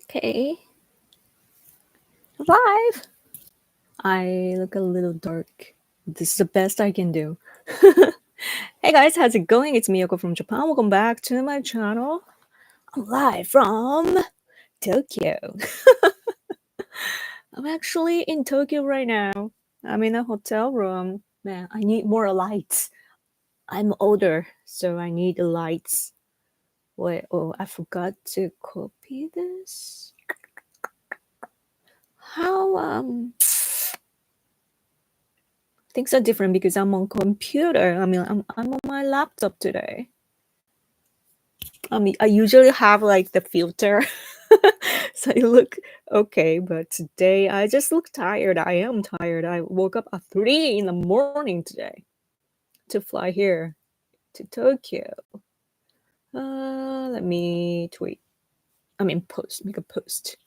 Okay. Live. I look a little dark. This is the best I can do. Hey guys, how's it going? It's Miyoko from Japan. Welcome back to my channel. I'm live from Tokyo. I'm actually in Tokyo right now. I'm in a hotel room. Man, I need more lights. I'm older, so I need the lights. Wait, oh, I forgot to copy this. How things are different because I'm on computer. I mean, I'm on my laptop today. I mean, I usually have like the filter, so I look okay. But today I just look tired. I am tired. I woke up at 3 in the morning today to fly here to Tokyo. Let me tweet. I mean, post. Make a post.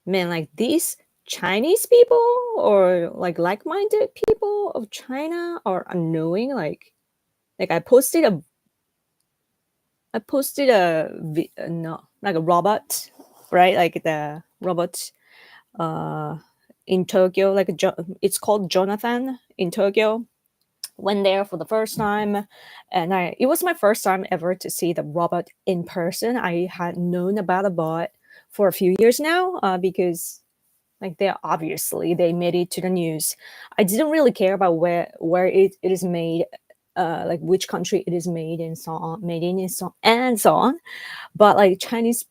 Man, like these Chinese people or like-minded people of China are annoying. Like I posted a no, like a robot, right? Like the robot in Tokyo, like it's called Jonathan in Tokyo. Went there for the first time, and it was my first time ever to see the robot in person. I had known about the bot for a few years now because like they made it to the news. I didn't really care about where it is made, like which country it is made in, so on, made in, and so on. But like Chinese,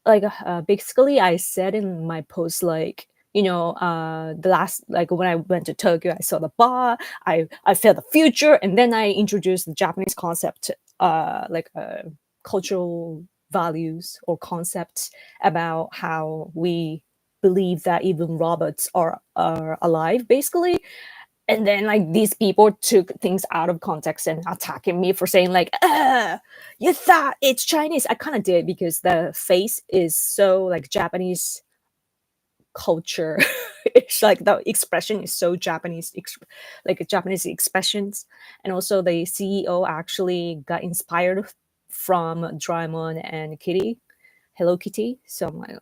like basically, I said in my post, like the last, like when I went to Tokyo, I saw the bar, I felt the future, and then I introduced the Japanese concept, cultural values or concepts about how we believe that even robots are alive, basically. And then like these people took things out of context and attacking me for saying like, you thought it's Chinese. I kind of did because the face is so like Japanese culture. It's like the expression is so Japanese, like Japanese expressions. And also the CEO actually got inspired from Doraemon and Kitty, Hello Kitty. So I'm like,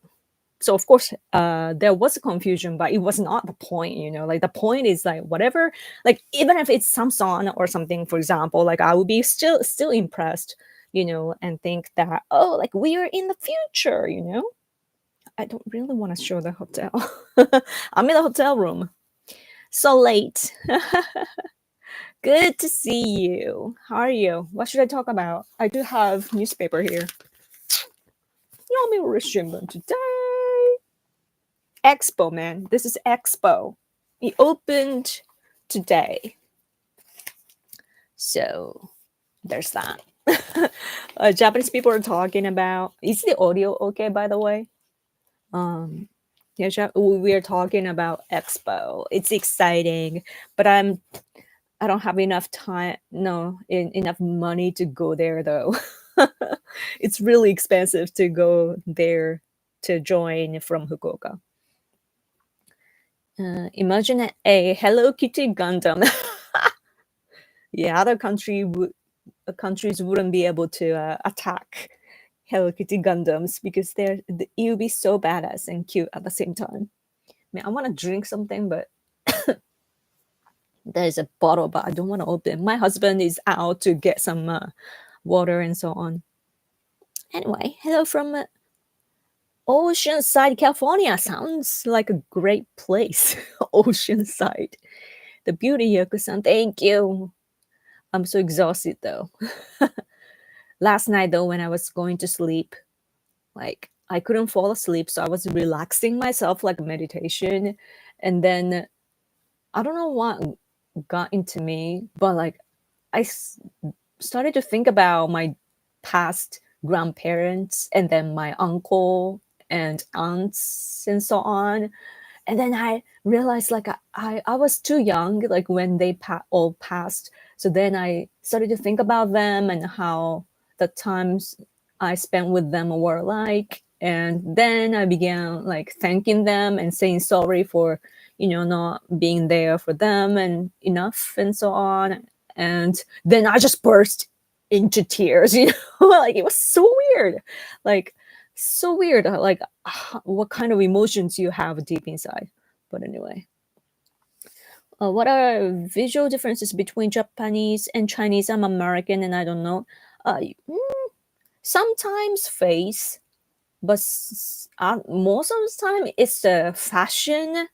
so of course there was a confusion, but it was not the point. Like the point is like whatever, like even if it's Samsung or something, for example, like I would be still impressed, and think that, oh, like we are in the future. I don't really want to show the hotel. I'm in a hotel room, so late. Good to see you. How are you? What should I talk about? I do have newspaper here. Yomiuri Shimbun today. Expo, man. This is Expo. It opened today. So there's that. Japanese people are talking about, is the audio okay, by the way? Yeah, we are talking about Expo. It's exciting, but I don't have enough time, enough money to go there though. It's really expensive to go there to join from Fukuoka. Imagine a Hello Kitty Gundam. Yeah, other countries wouldn't be able to attack Hello Kitty Gundams because you'll be so badass and cute at the same time. I mean, I want to drink something, but there's a bottle, but I don't want to open. My husband is out to get some water and so on. Anyway, hello from Oceanside, California. Sounds like a great place. Oceanside. The beauty, Yaku-san. Thank you. I'm so exhausted though. Last night though, when I was going to sleep, like I couldn't fall asleep, so I was relaxing myself like meditation, and then I don't know what got into me, but like I started to think about my past grandparents and then my uncle and aunts and so on. And then I realized like I was too young, like when they all passed. So then I started to think about them and how the times I spent with them were like. And then I began like thanking them and saying sorry for, not being there for them and enough and so on. And then I just burst into tears, like it was so weird. Like So weird, like what kind of emotions you have deep inside. But anyway, what are visual differences between Japanese and Chinese? I'm American and I don't know. Uh, Sometimes face, but most of the time it's the fashion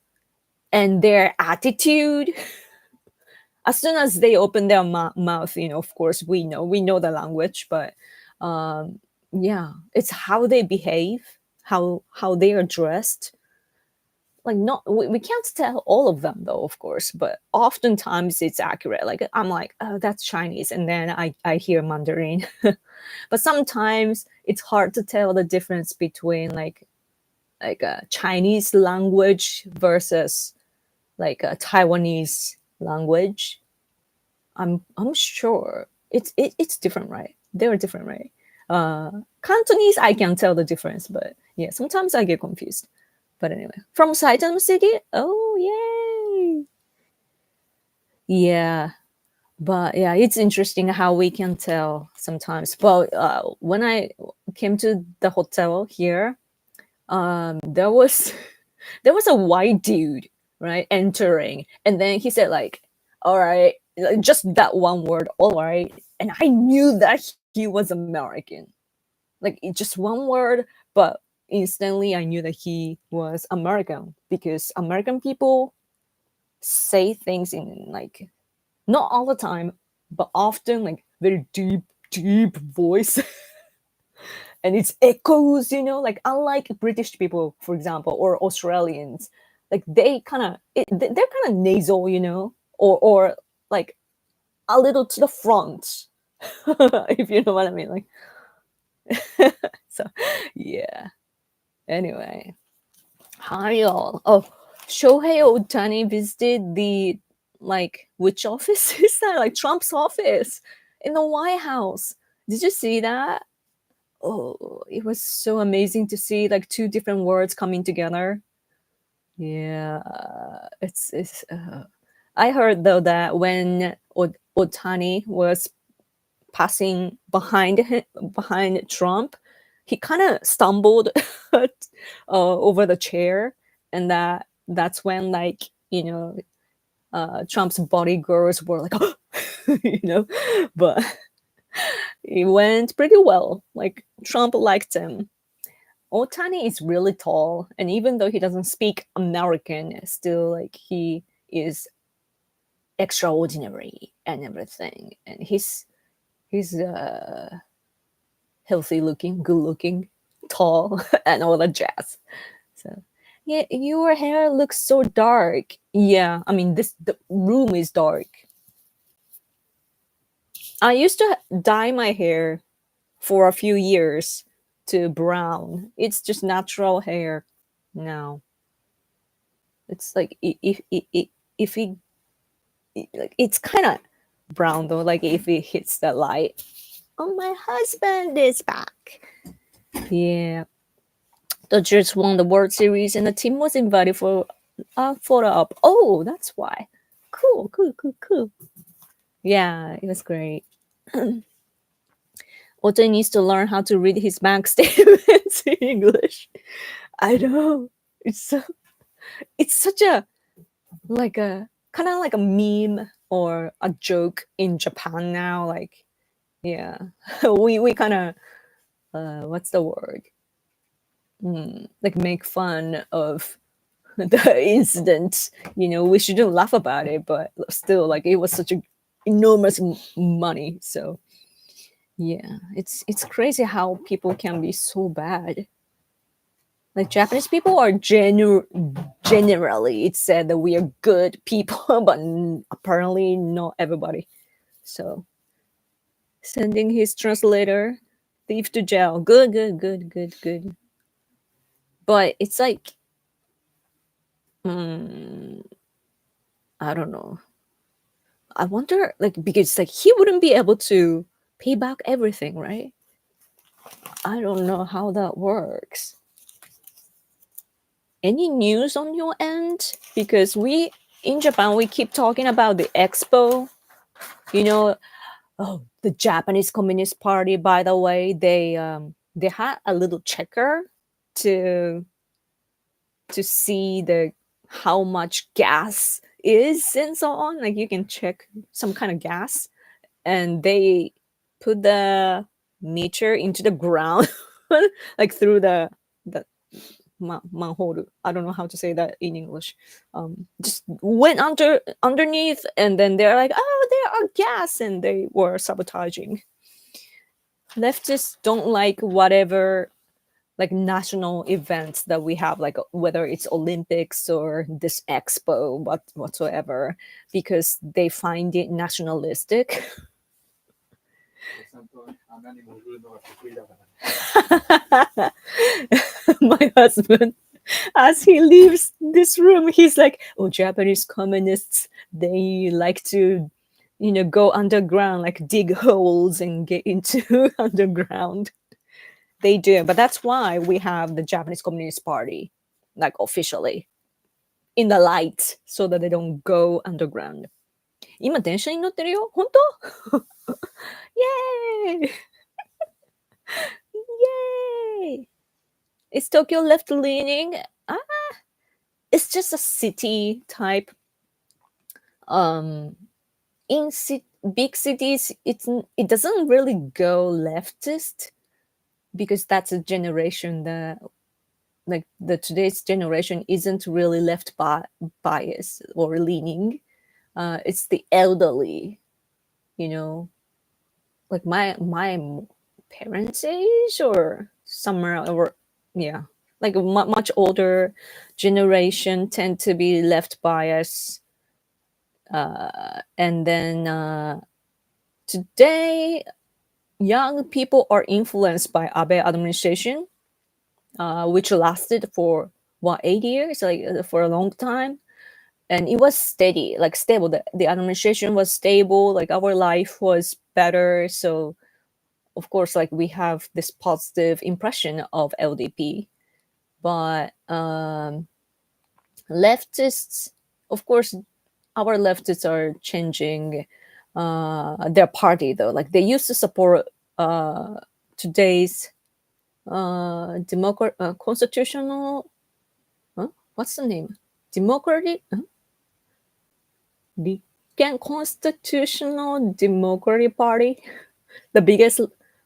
and their attitude. As soon as they open their mouth, of course we know the language, but yeah, it's how they behave, how they are dressed. Like, not we can't tell all of them though, of course, but oftentimes it's accurate. Like, I'm like, oh, that's Chinese, and then I hear Mandarin. But sometimes it's hard to tell the difference between like a Chinese language versus like a Taiwanese language. I'm sure it's different, right? They're different, right? Cantonese, I can tell the difference, but yeah, sometimes I get confused. But anyway, from Saitama City. Oh, yay! Yeah, but yeah, it's interesting how we can tell sometimes. Well, when I came to the hotel here, there was there was a white dude, right, entering, and then he said like, "All right," like, just that one word, "all right," and I knew that he was American. Like, just one word, but instantly I knew that he was American, because American people say things in like, not all the time, but often, like very deep voice. And it's echoes, like, unlike British people, for example, or Australians, like they kind of they're kind of nasal, or like a little to the front. If you know what I mean. Like, so yeah, anyway, hi y'all. Oh, Shohei Ohtani visited the, like, which office is that? Like Trump's office in the White House. Did you see that? Oh, it was so amazing to see like two different words coming together. Yeah, it's. I heard though that when Otani was passing behind Trump, he kind of stumbled over the chair, and that's when, like, Trump's bodyguards were like, you know, but it went pretty well. Like, Trump liked him. Otani is really tall, and even though he doesn't speak American, still, like, he is extraordinary and everything. And he's healthy looking, good looking, tall, and all the jazz. So yeah, your hair looks so dark. Yeah, I mean, the room is dark. I used to dye my hair for a few years to brown. It's just natural hair now. It's like, if it like, it's kind of brown though. Like, if it hits the light. Oh, my husband is back. Yeah, the Jets won the World Series, and the team was invited for a photo op. Oh, that's why. Cool, cool, cool, cool. Yeah, it was great. Otto needs to learn how to read his bank statements in English. I know. It's such a, like, a kind of like a meme or a joke in Japan now. Like, yeah, we kind of, what's the word? Like, make fun of the incident. We shouldn't laugh about it, but still, like, it was such a enormous money. So yeah, it's crazy how people can be so bad. Like, Japanese people are generally, it's said that we are good people, but apparently not everybody. So, sending his translator thief to jail. Good, good, good, good, good. But it's like, I don't know. I wonder, like, because, like, he wouldn't be able to pay back everything, right? I don't know how that works. Any news on your end? Because we in Japan, we keep talking about the Expo. Oh, the Japanese Communist Party, by the way, they they had a little checker to see the how much gas is and so on. Like you can check some kind of gas, and they put the meter into the ground, like through the manhole. I don't know how to say that in English. Just went underneath, and then they're like, "Oh, there are gas," and they were sabotaging. Leftists don't like whatever like national events that we have, like whether it's Olympics or this expo, whatsoever, because they find it nationalistic. My husband, as he leaves this room, he's like, "Oh, Japanese communists, they like to, go underground, like dig holes and get into underground." They do, but that's why we have the Japanese Communist Party, like officially, in the light, so that they don't go underground. 今電車に乗ってるよ。本当？ Yay! Yay! Is Tokyo left leaning? It's just a city type. In big cities, it doesn't really go leftist, because that's a generation that, like, the today's generation isn't really left bias or leaning. It's the elderly, like my parents' age or somewhere, or yeah, like a much older generation tend to be left bias. And then today, young people are influenced by Abe administration, which lasted for 8 years, like for a long time. And it was steady, like stable. The administration was stable, like our life was better. So of course, like we have this positive impression of LDP. But leftists, of course, our leftists are changing their party, though. Like they used to support today's constitutional, what's the name? Democratic? Constitutional Democratic Party, the biggest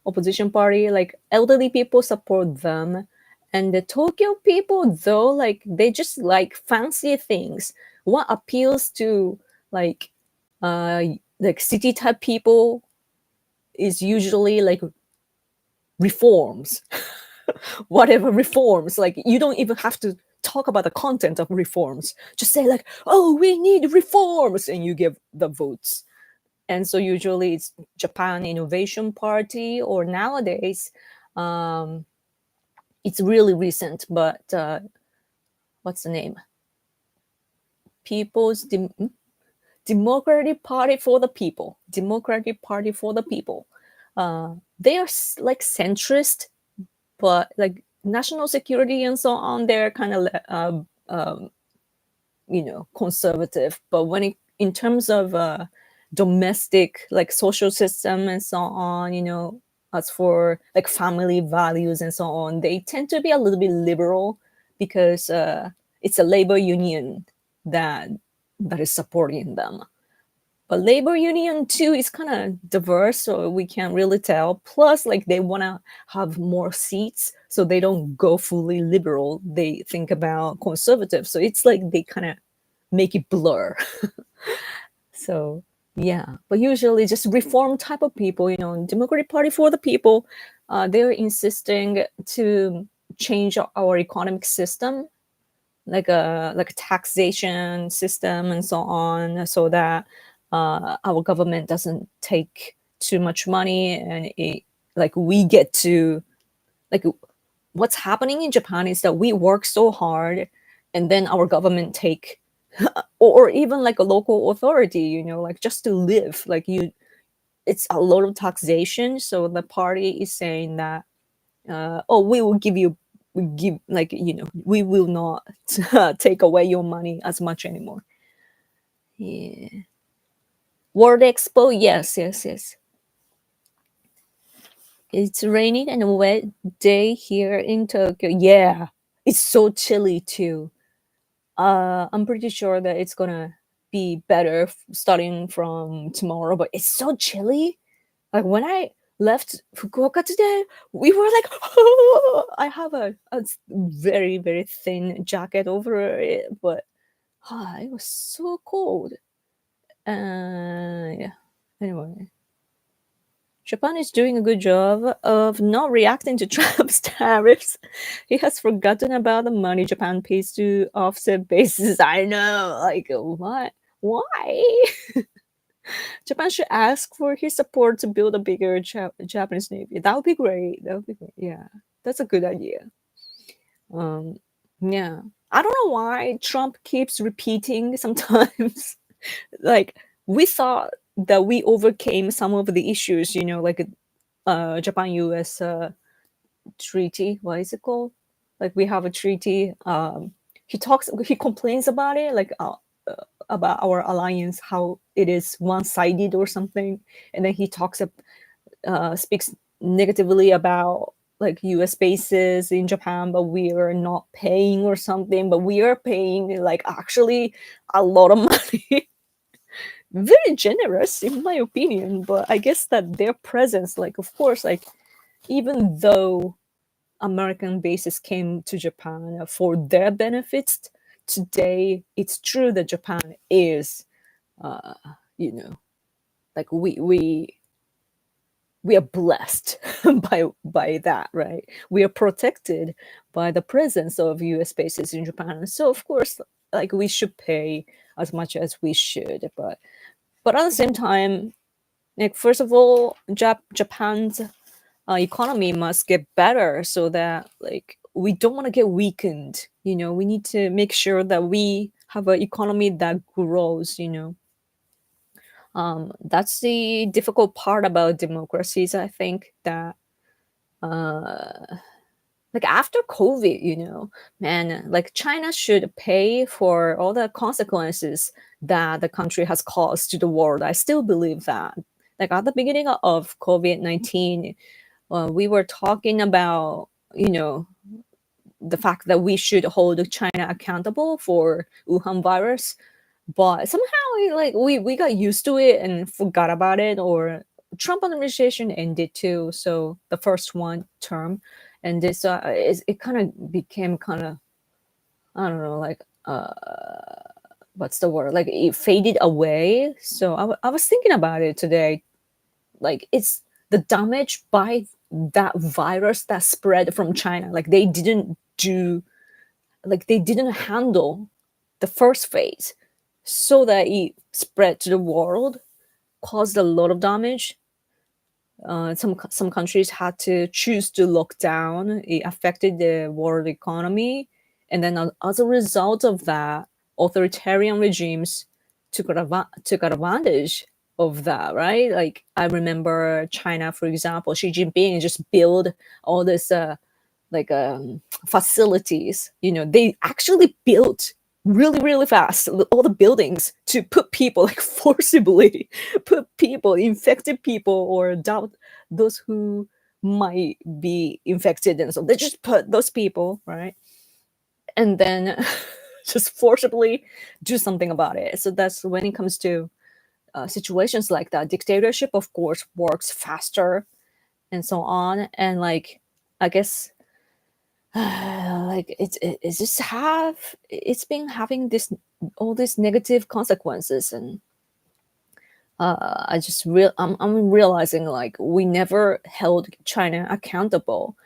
opposition party. Like elderly people support them, and the Tokyo people, though, like they just like fancy things. What appeals to like city type people is usually like reforms. Whatever reforms, like you don't even have to talk about the content of reforms, just say like, "Oh, we need reforms," and you give the votes. And so usually it's Japan Innovation Party, or nowadays it's really recent, but what's the name? People's Democratic Party for the People. Democratic Party for the People. They are like centrist, but like national security and so on, they're kind of conservative. But in terms of domestic, like social system and so on, as for like family values and so on, they tend to be a little bit liberal, because it's a labor union that is supporting them. But labor union too is kind of diverse, so we can't really tell. Plus, like they want to have more seats, so they don't go fully liberal. They think about conservative, so it's like they kind of make it blur. So yeah, but usually just reform type of people, Democratic Party for the People, they're insisting to change our economic system, like a taxation system and so on, so that our government doesn't take too much money, and we get to, like, what's happening in Japan is that we work so hard, and then our government take or even like a local authority, like just to live, like it's a lot of taxation. So the party is saying that we will we will not take away your money as much anymore. Yeah. World Expo, yes. It's raining and a wet day here in Tokyo. Yeah, it's so chilly too. I'm pretty sure that it's gonna be better starting from tomorrow, but it's so chilly. Like when I left Fukuoka today, we were like, oh, I have a very, very thin jacket over it, but it was so cold. Yeah. Anyway, Japan is doing a good job of not reacting to Trump's tariffs. He has forgotten about the money Japan pays to offset bases. I know, like what? Why? Japan should ask for his support to build a bigger Japanese navy. That would be great. That would be great. Yeah, that's a good idea. Um, yeah, I don't know why Trump keeps repeating sometimes. Like we thought that we overcame some of the issues, like Japan US treaty. What is it called? Like we have a treaty. He complains about it, like about our alliance, how it is one-sided or something, and then he speaks negatively about like US bases in Japan, but we are not paying or something, but we are paying like actually a lot of money. Very generous in my opinion, but I guess that their presence, like of course, like even though American bases came to Japan for their benefits, today it's true that Japan is uh you know like we are blessed by that, right? We are protected by the presence of US bases in Japan, so of course like we should pay as much as we should, but at the same time, like first of all, Japan's economy must get better so that like we don't want to get weakened. We need to make sure that we have an economy that grows. That's the difficult part about democracies, I think, that uh like after COVID, man, like China should pay for all the consequences that the country has caused to the world. I still believe that. Like at the beginning of COVID-19, we were talking about, the fact that we should hold China accountable for Wuhan virus, but somehow we got used to it and forgot about it. Or Trump administration ended too, so the first one term, and this it kind of became kind of, I don't know, like what's the word, like it faded away. So I was thinking about it today, like it's the damage by that virus that spread from China. Like they didn't handle the first phase so that it spread to the world, caused a lot of damage. Some countries had to choose to lock down. It affected the world economy, and then as a result of that, authoritarian regimes took advantage of that. Right? Like I remember China, for example, Xi Jinping just built all this like facilities. They actually built really really fast all the buildings to put people, like forcibly put people, infected people, or doubt those who might be infected, and so they just put those people, right, and then just forcibly do something about it. So that's when it comes to situations like that. Dictatorship of course works faster and so on, and like I guess like it's just it's been having this all these negative consequences. And I'm realizing like we never held China accountable.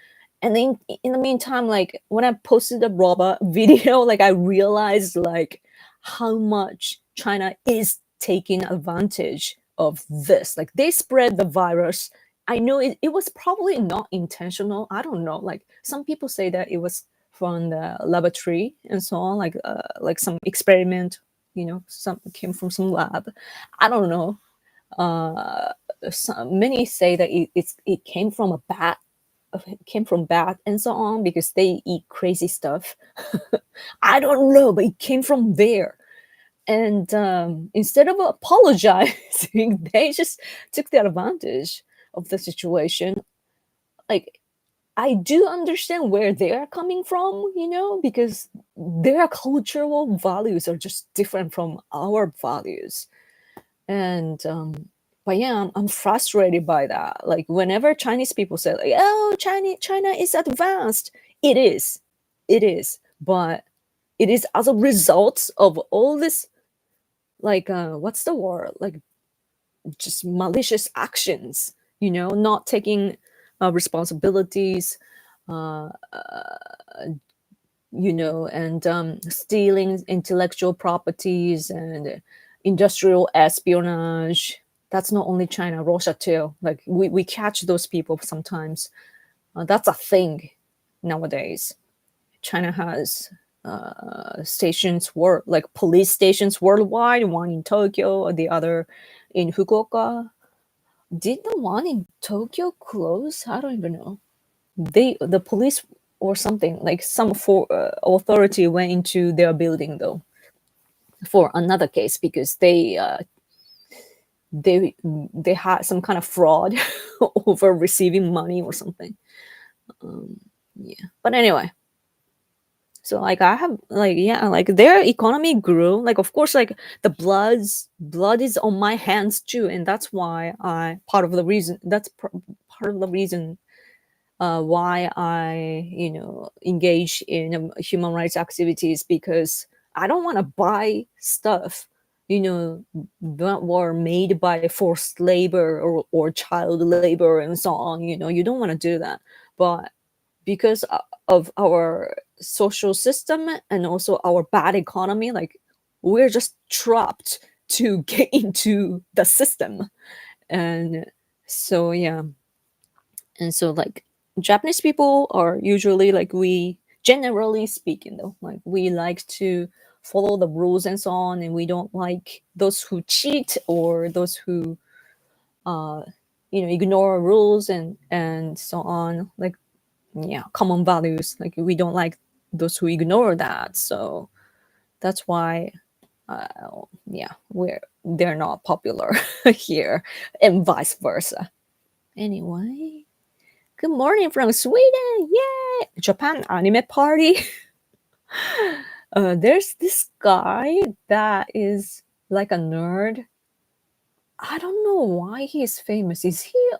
And then in the meantime, like when I posted the robot video, like I realized like how much China is taking advantage of this. Like they spread the virus. I know it was probably not intentional. I don't know. Like some people say that it was from the laboratory and so on, like some experiment, some came from some lab. I don't know. uh Many say that it came from a bat, came from bat and so on, because they eat crazy stuff. I don't know, but it came from there. And instead of apologizing, they just took the advantage of the situation. like I do understand where they're coming from, because their cultural values are just different from our values. And but yeah, I'm frustrated by that. Like whenever Chinese people say like, "Oh, China is advanced," it is, but it is as a result of all this, like what's the word, like just malicious actions, not taking responsibilities, uh, and stealing intellectual properties and industrial espionage. That's not only China, Russia too. Like we catch those people sometimes. That's a thing nowadays. China has stations, like police stations worldwide. One in Tokyo, the other in Fukuoka. Did the one in Tokyo close? I don't even know. The police or something, like some authority went into their building though for another case because they had some kind of fraud over receiving money or something. Yeah, but anyway, so like I have like, yeah, like their economy grew, like of course, like the blood is on my hands too, and that's why I part of the reason that's part of the reason why I, engage in human rights activities, because I don't want to buy stuff, that were made by forced labor or child labor and so on. You don't want to do that. But because of our social system and also our bad economy, like we're just trapped to get into the system. And so, yeah, and so like Japanese people are usually like, we generally speaking though, like we like to follow the rules and so on, and we don't like those who cheat or those who uh ignore rules and so on. Like, yeah, common values, like we don't like those who ignore that. So that's why yeah, they're not popular here, and vice versa. Anyway, good morning from Sweden. Yay! Japan anime party. There's this guy that is like a nerd. I don't know why he's famous. Is he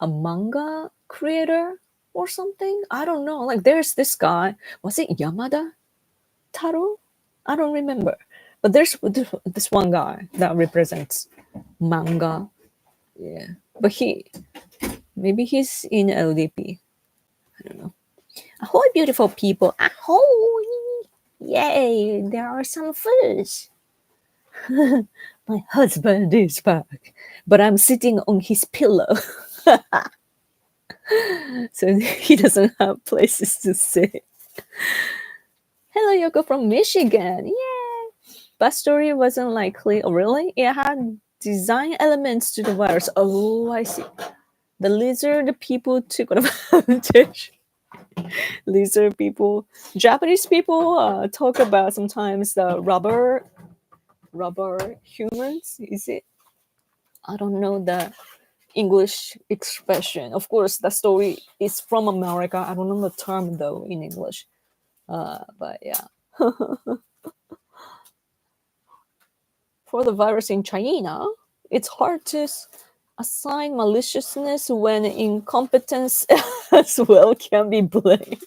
a manga creator or something? I don't know. Like, there's this guy. Was it Yamada Taro? I don't remember. But there's this one guy that represents manga. Yeah. But maybe he's in LDP. I don't know. Ahoy, beautiful people. Ahoy! Yay, there are some fish. My husband is back, but I'm sitting on his pillow. So he doesn't have places to sit. Hello, Yoko from Michigan. Yay! Bus story wasn't likely. Oh, really? It had design elements to the virus. Oh, I see. The lizard people took advantage. Lizard people. Japanese people talk about sometimes the rubber humans. Is it? I don't know the English expression. Of course, the story is from America. I don't know the term though in English. But yeah. For the virus in China, it's hard to assign maliciousness when incompetence as well can be blamed.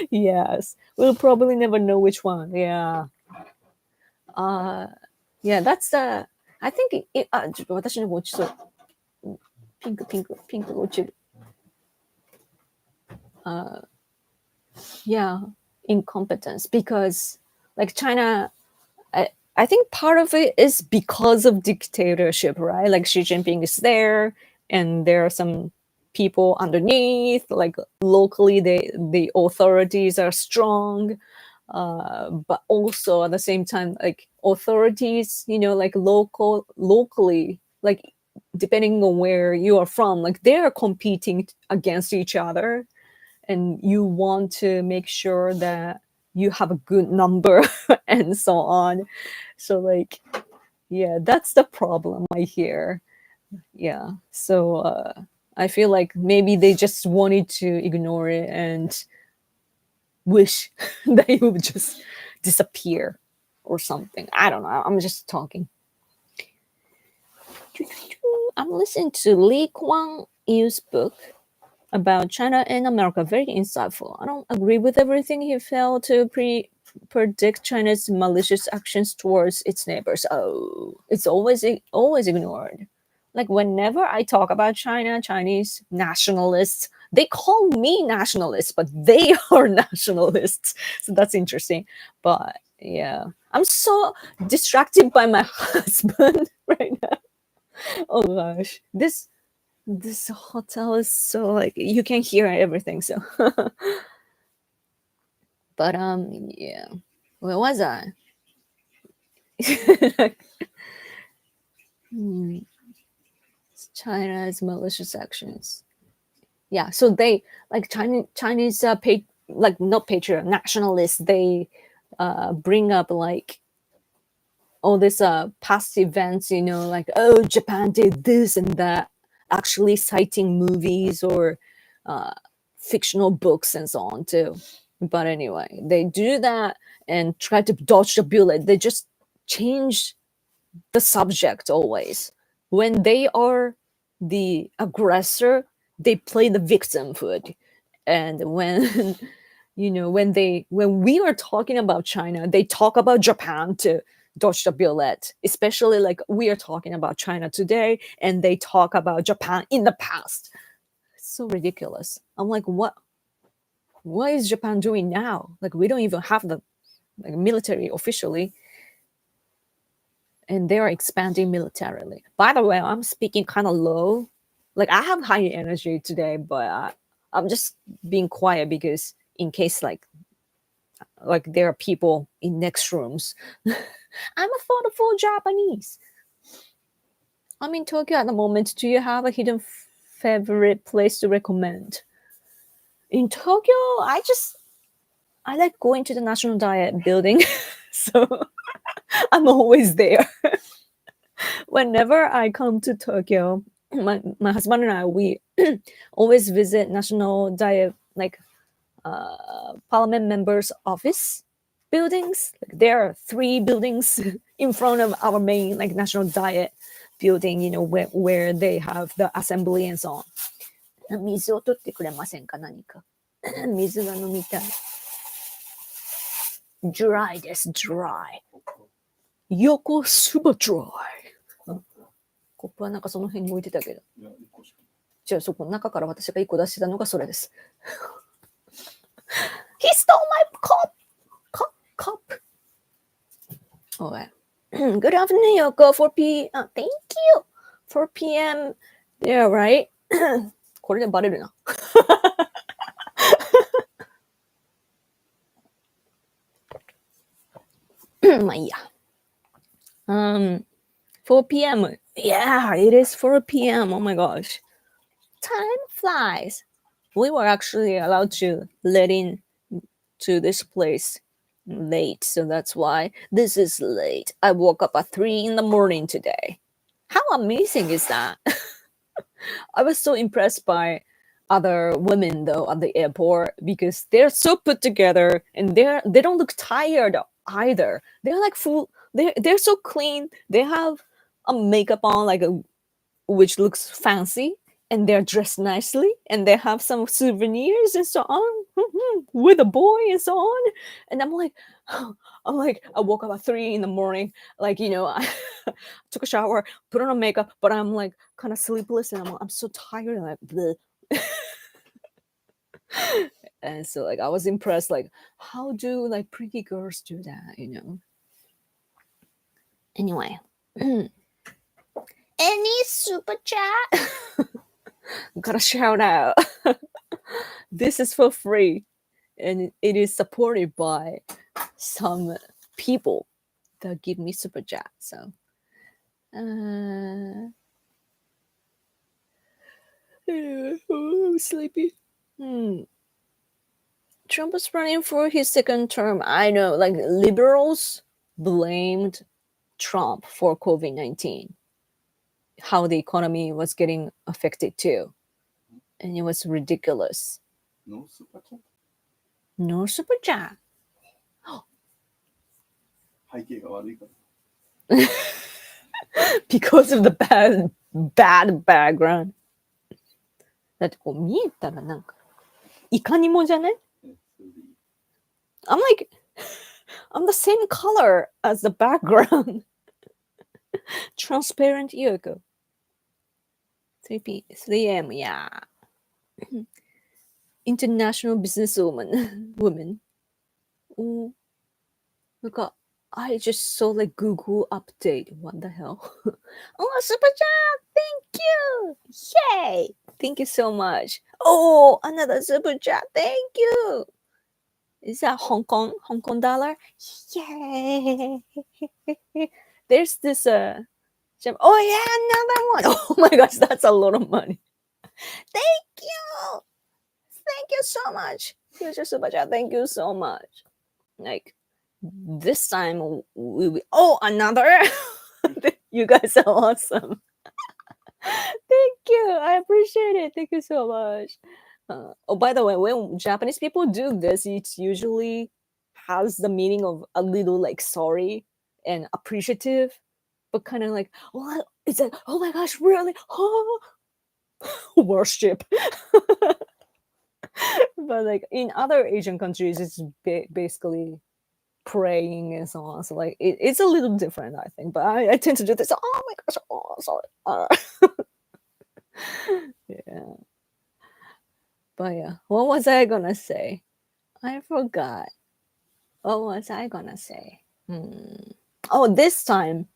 Yes, we'll probably never know which one. Yeah. Yeah, that's the. I think it. ちょっと私のごちそう。ピンク、ピンク、ピンクが落ちる。Yeah, incompetence, because like China, I think part of it is because of dictatorship, right? Like Xi Jinping is there, and there are some people underneath. Like locally, the authorities are strong, but also at the same time, like authorities, like locally, like depending on where you are from, like they are competing against each other, and you want to make sure that you have a good number and so on. So like, yeah, that's the problem I hear. Yeah. So I feel like maybe they just wanted to ignore it and wish that it would just disappear or something. I don't know. I'm just talking. I'm listening to Lee Kuan Yew's book about China and America. Very insightful. I don't agree with everything he failed to predict China's malicious actions towards its neighbors. Oh, it's always ignored. Like whenever I talk about China, Chinese nationalists, they call me nationalist, but they are nationalists. So that's interesting. But yeah, I'm so distracted by my husband right now. Oh gosh, this hotel is so like you can hear everything. So, but yeah, where was I? China's malicious actions. Yeah, so they like Chinese like not patriot nationalists. They bring up like all this past events, you know, like oh Japan did this and that, actually citing movies or fictional books and so on too. But anyway, they do that and try to dodge the bullet. They just change the subject always. When they are the aggressor, they play the victimhood. And when when we are talking about China, they talk about Japan to dodge the bullet. Especially like we are talking about China today and they talk about Japan in the past. It's so ridiculous. I'm like, what is Japan doing now? Like we don't even have the like military officially, and they are expanding militarily. By the way, I'm speaking kind of low. Like I have high energy today, but I'm just being quiet because in case like there are people in next rooms. I'm a thoughtful Japanese. I'm in Tokyo at the moment. Do you have a hidden favorite place to recommend? In Tokyo, I like going to the National Diet building. So I'm always there. Whenever I come to Tokyo, my husband and I, we always visit National Diet, like parliament members' office buildings. Like, there are 3 buildings in front of our main like National Diet building, you know, where they have the assembly and so on. 水を取ってくれませんか何か水が飲みたい Dry です Dry 横 super dry コップはなんかその辺に置いてたけどじゃあそこの中から私が1個出してたのがそれです He stole my cup Alright Good afternoon Yoko 4p Thank you 4 p.m. Yeah right これでバレるなまあいいや。4 p.m. Yeah, it is 4 p.m. Oh my gosh. Time flies. We were actually allowed to let in to this place late, so that's why this is late. I woke up at 3 in the morning today. How amazing is that? I was so impressed by other women though at the airport because they're so put together and they don't look tired either. They're like full. They're so clean. They have a makeup on like which looks fancy, and they're dressed nicely, and they have some souvenirs and so on with a boy and so on. And I'm like, I woke up at 3 in the morning, like you know, I took a shower, put on a makeup, but I'm like kind of sleepless, and I'm so tired, and like. Bleh. And so like I was impressed, like how do like pretty girls do that, you know? Anyway, any super chat? Gotta shout out. This is for free, and it is supported by some people that give me super chat. So, I'm sleepy. Trump was running for his second term. I know, like liberals blamed Trump for COVID-19, how the economy was getting affected too. and it was ridiculous. No super chat? No super chat. 背景が悪いから。Because of the bad background. だってこう見えたらなんかいかにもじゃない？ I'm like I'm the same color as the background. Transparent Yoko. 3P 3M yeah. International businesswoman woman. Oh, look up. I just saw like Google update. What the hell? Oh, super chat! Thank you! Yay! Thank you so much. Oh, another super chat. Thank you. Is that Hong Kong dollar? Yay! There's this oh yeah, another one. Oh my gosh, that's a lot of money. Thank you. Thank you so much. Future super chat. Thank you so much. Like this time we oh another. You guys are awesome. Thank you. I appreciate it. Thank you so much. Oh, by the way, when Japanese people do this, it usually has the meaning of a little like sorry and appreciative, but kind of like, what? It's like, oh my gosh, really? Oh, worship. But like in other Asian countries, it's basically praying and so on. So like it's a little different, I think. But I tend to do this. Oh my gosh, oh sorry. Yeah. But yeah, what was I gonna say? I forgot. What was I gonna say? Oh, this time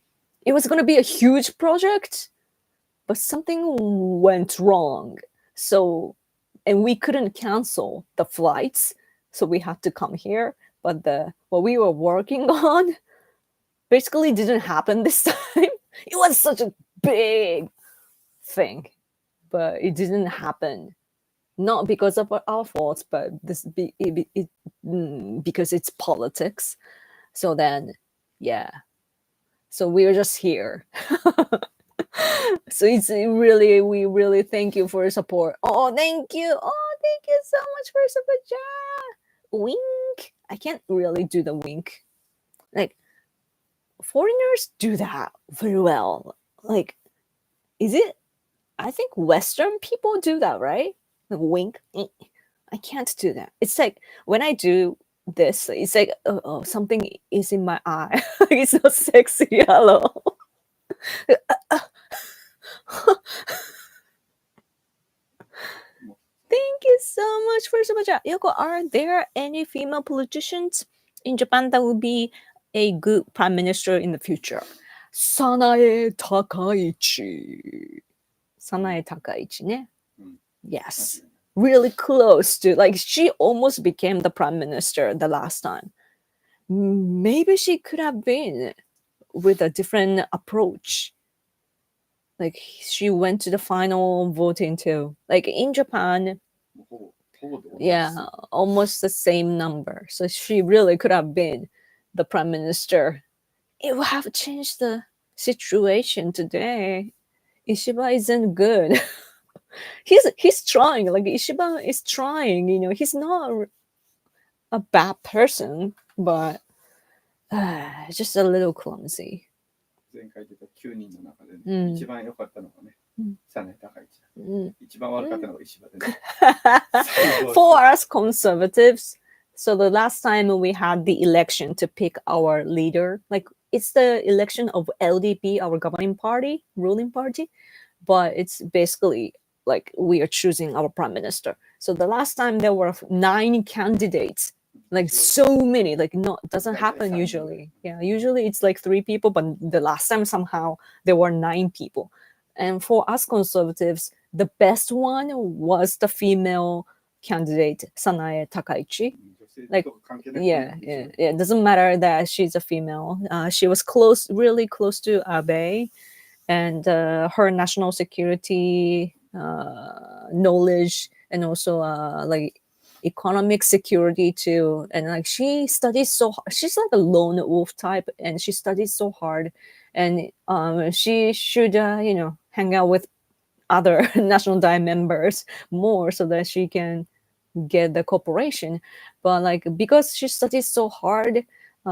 it was gonna be a huge project, but something went wrong. So, and we couldn't cancel the flights, so we had to come here. But what we were working on basically didn't happen this time. It was such a big thing, but it didn't happen. Not because of our faults, but because it's politics. So then, yeah. So we're just here. So we really thank you for your support. Oh, thank you. Oh, thank you so much for super chat. Wink. I can't really do the wink. Like foreigners do that very well. Like, is it? I think Western people do that, right? Like wink. I can't do that. It's like when I do this, it's like something is in my eye. It's so sexy yellow. Thank you so much for super chat. Yoko, are there any female politicians in Japan that will be a good prime minister in the future? Sanae Takaichi. Sanae Takaichi, ne? Yes. Really close to, like, she almost became the prime minister the last time. Maybe she could have been with a different approach. Like, she went to the final voting too. Like, in Japan, yeah, almost the same number. So she really could have been the prime minister. It would have changed the situation today. Ishiba isn't good. he's trying. Like Ishiba is trying. You know, he's not a bad person, but just a little clumsy. 前回出た9人の中で、ね一番良かったのがね、サナエ高市。一番悪かったのが石破でね。For us conservatives, so the last time we had the election to pick our leader, like it's the election of LDP, our governing party, ruling party, but it's basically like we are choosing our prime minister. So the last time there were 9 candidates, like so many, like doesn't happen usually. Yeah, usually it's like 3 people, but the last time somehow there were 9 people. And for us conservatives, the best one was the female candidate, Sanae Takaichi. Like, yeah, it doesn't matter that she's a female. She was really close to Abe, and her national security knowledge, and also like economic security too. And like she studies so hard. She's like a lone wolf type, and she studies so hard. And she should hang out with other national diet members more so that she can get the cooperation. But like because she studies so hard,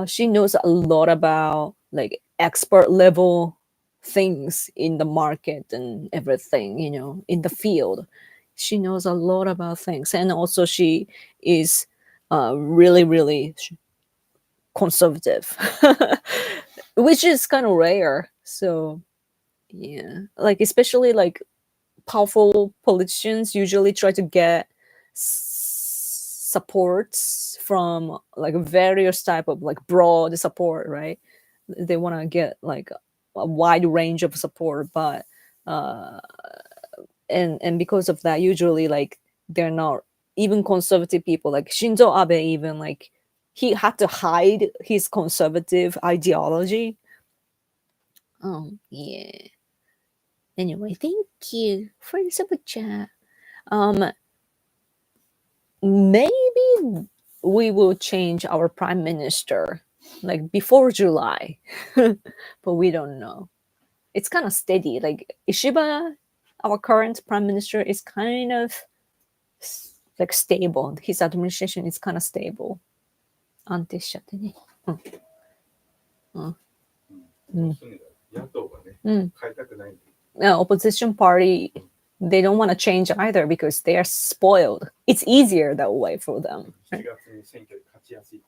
she knows a lot about like expert level things in the market and everything, in the field. She knows a lot about things, and also she is really, really conservative, which is kind of rare. So yeah, like especially like powerful politicians usually try to get supports from like various type of like broad support, right? They want to get like a wide range of support, but uh and because of that, usually like they're not even conservative people like Shinzo Abe, even like he had to hide his conservative ideology. Yeah. Anyway, thank you for the super chat. um Maybe we will change our prime minister like before July, but we don't know. It's kind of steady. Like Ishiba, our current prime minister, is kind of like stable. His administration is kind of stable. 安定しちゃってね。野党がね、変えたくない。Opposition party, they don't want to change either because they are spoiled. It's easier that way for them. 7月に選挙で勝ちやすい。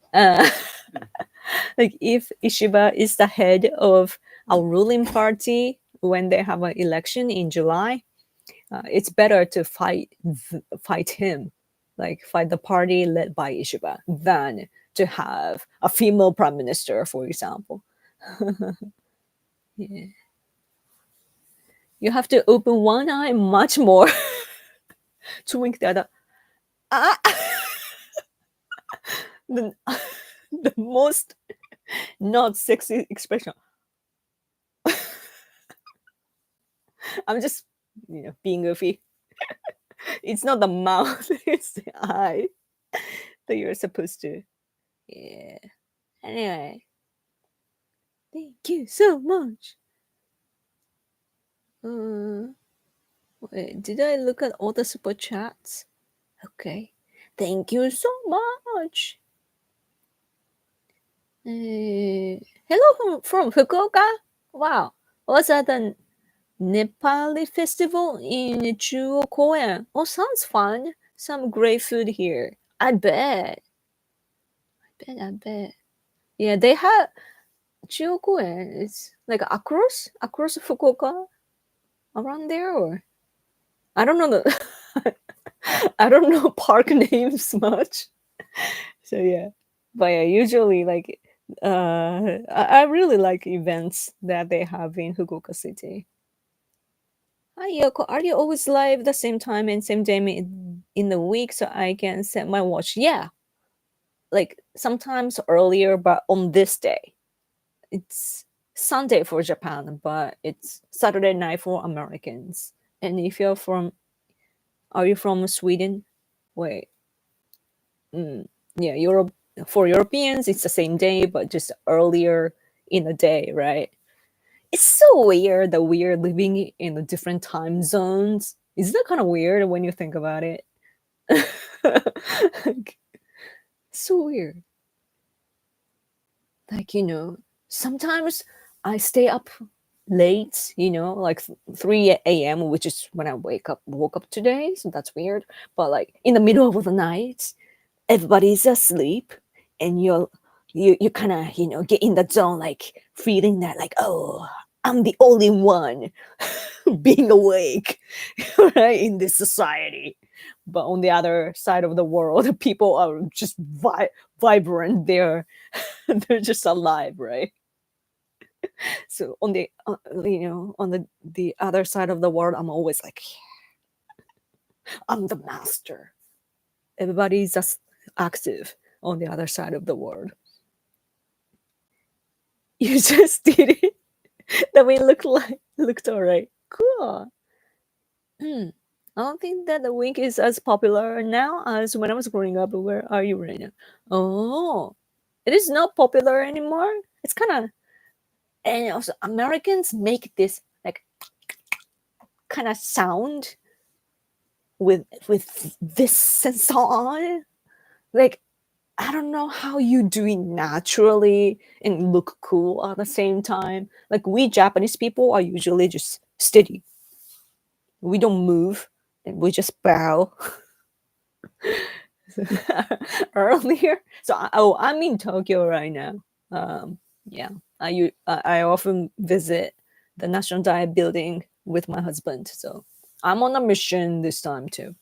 Like if Ishiba is the head of a ruling party when they have an election in July, it's better to fight him, like fight the party led by Ishiba, than to have a female prime minister, for example. Yeah. You have to open one eye much more to wink the other. Ah! the most not sexy expression. I'm just, being goofy. It's not the mouth, it's the eye that you're supposed to. Yeah. Anyway, thank you so much. Wait, did I look at all the super chats? Okay. Thank you so much. Hello from Fukuoka. Wow. Was at the Nepali festival in Chuo Koen. Oh, sounds fun. Some great food here. I bet. I bet. Yeah, they have Chuo Koen. It's like across Fukuoka, around there, or I don't know the I don't know park names much. So yeah, but yeah, usually like I really like events that they have in Fukuoka City. Hi Yoko, are you always live the same time and same day in the week so I can set my watch? Yeah, like sometimes earlier, but on this day. It's Sunday for Japan, but it's Saturday night for Americans. And if you're from, are you from Sweden? Wait, yeah, Europe. For Europeans, it's the same day, but just earlier in the day, right? It's so weird that we are living in the different time zones. Isn't that kind of weird when you think about it? Like, so weird. Like, sometimes I stay up late, like 3 a.m., which is when I woke up today, so that's weird. But like in the middle of the night, everybody's asleep, and you kind of get in the zone, like feeling that like, oh, I'm the only one being awake, right, in this society. But on the other side of the world, people are just vibrant. They're just alive, right? So on the on the other side of the world, I'm always like, I'm the master. Everybody's just active on the other side of the world. You just did it. That way looked all right. Cool. I don't think that the wink is as popular now as when I was growing up. Where are you right now? Oh, it is not popular anymore. It's kind of, and also Americans make this like kind of sound with this sensor on. Like, I don't know how you do it naturally and look cool at the same time. Like, we Japanese people are usually just steady. We don't move and we just bow. Earlier, so I'm in Tokyo right now. Yeah, I often visit the National Diet building with my husband, so I'm on a mission this time too.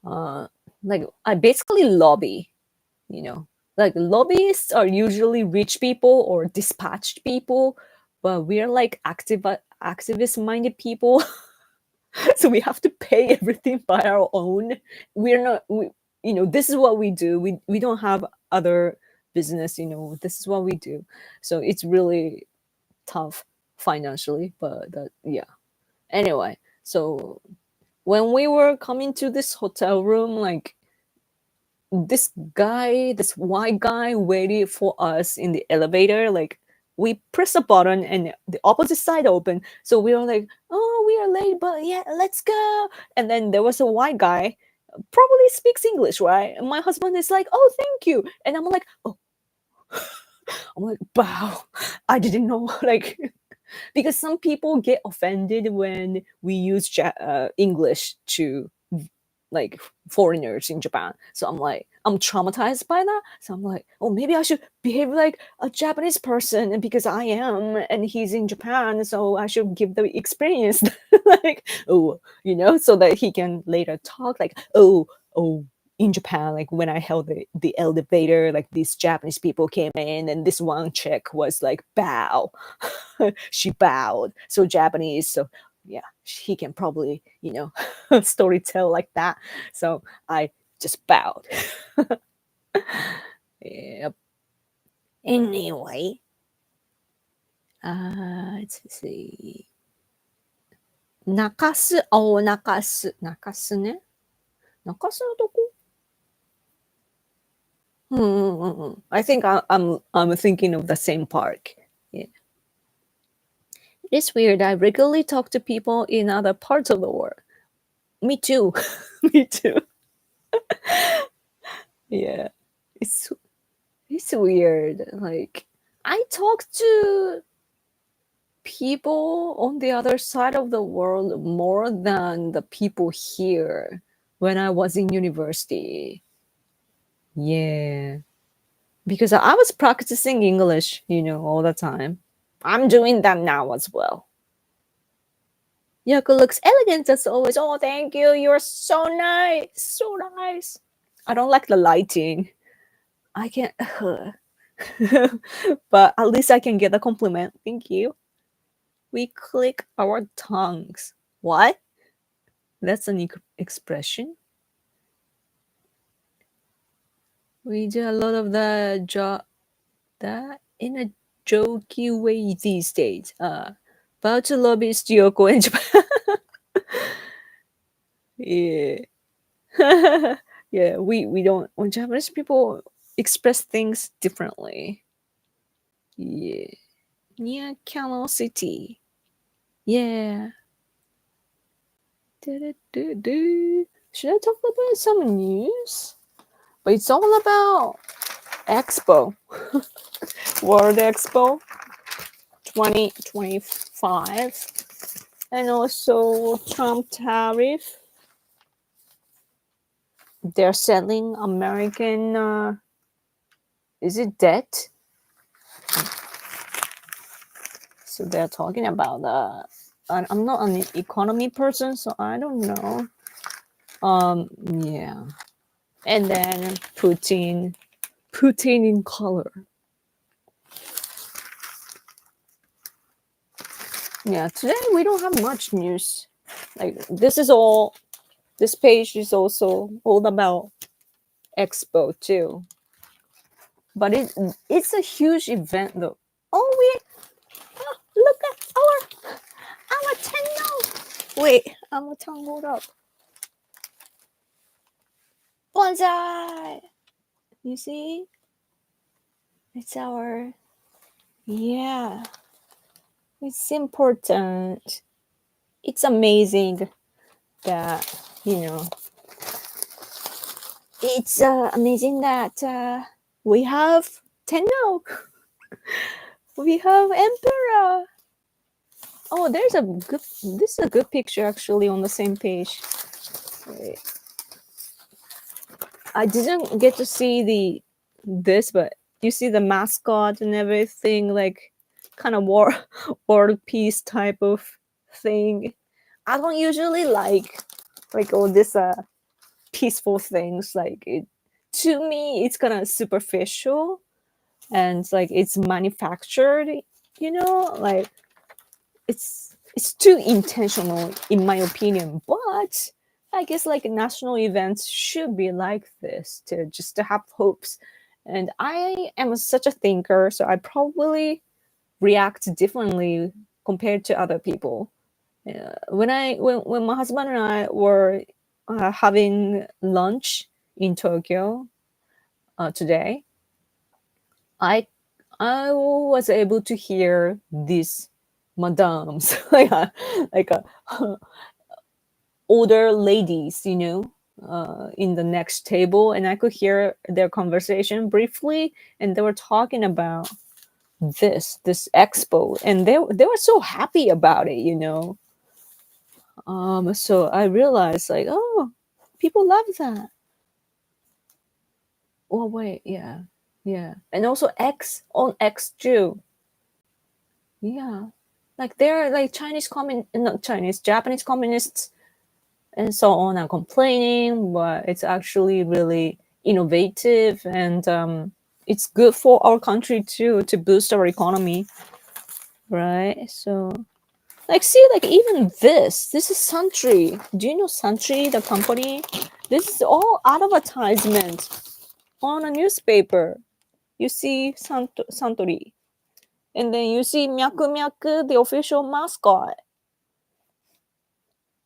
Like, I basically lobby, you know, like lobbyists are usually rich people or dispatched people, but we're like activist minded people. So we have to pay everything by our own. We're not this is what we do. We don't have other business. This is what we do. So it's really tough financially, but yeah. Anyway, so when we were coming to this hotel room, like, this white guy waited for us in the elevator. Like, we press a button and the opposite side opened, so we were like, oh, we are late, but yeah, let's go. And then there was a white guy, probably speaks English, right? And my husband is like, oh, thank you. And I'm like, oh. I'm like, wow, I didn't know. Like, because some people get offended when we use English to, like, foreigners in Japan. So I'm like, I'm traumatized by that. So I'm like, oh, maybe I should behave like a Japanese person, and because I am, and he's in Japan, so I should give the experience, like, oh, so that he can later talk like, oh, in Japan, like, when I held the elevator, like, these Japanese people came in, and this one chick was like, bow. She bowed. So Japanese. So yeah, he can probably, story tell like that. So I just bowed. Yep. Anyway, let's see. Nakasu. Oh, nakasu. Nakasu ね。Nakasu のとこ? I think I'm thinking of the same park. Yeah. It's weird. I regularly talk to people in other parts of the world. Me too. Me too. Yeah. It's weird. Like, I talk to people on the other side of the world more than the people here when I was in university. Yeah. Because I was practicing English, all the time. I'm doing that now as well. Yoko looks elegant as always. Oh, thank you. You're so nice. So nice. I don't like the lighting. I can't. But at least I can get a compliment. Thank you. We click our tongues. What? That's an expression. We do a lot of that in a jokey way these days. About to lobbyist Yoko in Japan. Yeah. Yeah, we don't. When Japanese people express things differently. Yeah. Near Kano City. Yeah. Should I talk about some news? But it's all about Expo. World Expo 2025. And also Trump tariff. They're selling American, is it debt? So they're talking about that. I'm not an economy person, so I don't know. Yeah. And then Putin in color. Yeah, today we don't have much news. Like, this page is also all about Expo too. But it's a huge event though. Oh, look at our channel. Wait, I'm tangled up. Bonsai. You see? It's yeah. It's important. it's amazing that, you know, it's amazing that we have Tenno, we have Emperor. Oh, there's a good. This is a good picture actually on the same page. Wait. I didn't get to see this, but you see the mascot and everything, like kind of war peace type of thing. I don't usually like all this peaceful things. Like it, to me, it's kind of superficial and like it's manufactured. You know, like it's too intentional in my opinion. But I guess like national events should be like this to just to have hopes. And I am such a thinker, so I probably react differently compared to other people. When my husband and I were having lunch in Tokyo today, I I was able to hear these madams like older ladies, you know, in the next table, and I could hear their conversation briefly, and they were talking about this expo, and they were so happy about it, you know. So I realized like, oh, people love that. Oh wait, yeah, yeah, and also X on X too. Yeah, like they're like not Chinese, Japanese communists and so on are complaining, but it's actually really innovative and it's good for our country too to boost our economy, right? So like see like even this is Santry. Do you know Santry, the company? This is all advertisement on a newspaper. You see Santori, and then you see Myaku Myaku, the official mascot.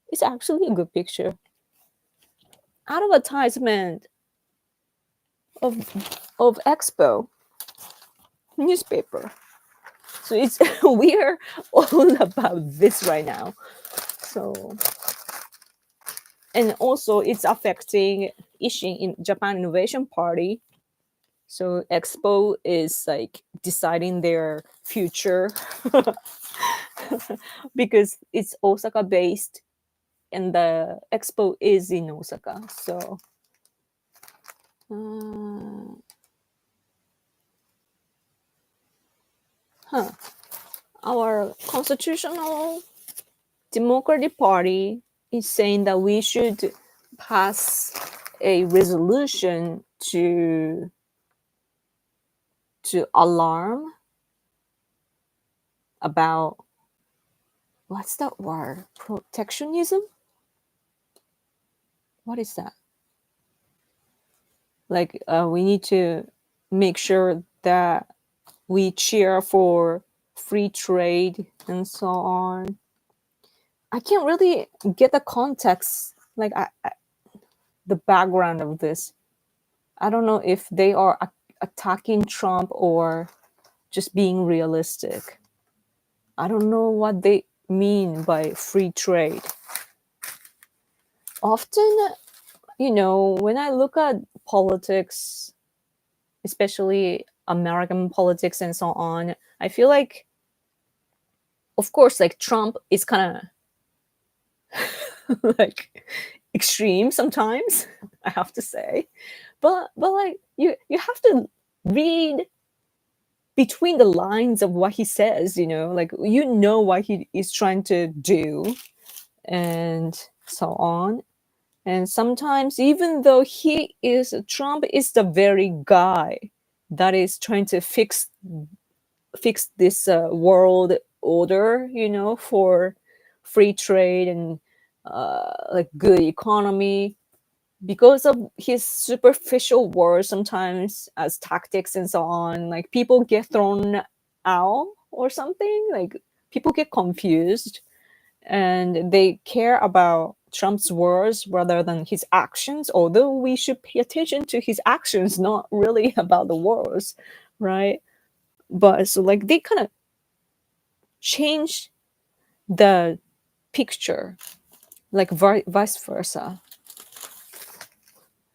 It's actually a good picture. Advertisement of Expo newspaper. So it's we're all about this right now. So and also it's affecting Ishin in Japan Innovation Party. So Expo is like deciding their future because it's Osaka based and the Expo is in Osaka. So our constitutional Democratic Party is saying that we should pass a resolution to alarm about what's that word? Protectionism? What is that? Like we need to make sure that we cheer for free trade and so on. I can't really get the context, like the background of this. I don't know if they are attacking Trump or just being realistic. I don't know what they mean by free trade. Often, you know, when I look at politics, especially American politics and so on, I feel like, of course, like Trump is kind of like extreme sometimes, I have to say. But like you have to read between the lines of what he says, you know, like you know what he is trying to do and so on. And sometimes even though Trump is the very guy that is trying to fix this world order, you know, for free trade and like good economy, because of his superficial words sometimes as tactics and so on, like people get thrown out or something, like people get confused and they care about Trump's words rather than his actions, although we should pay attention to his actions, not really about the words, right? But so like they kind of change the picture, like vice versa.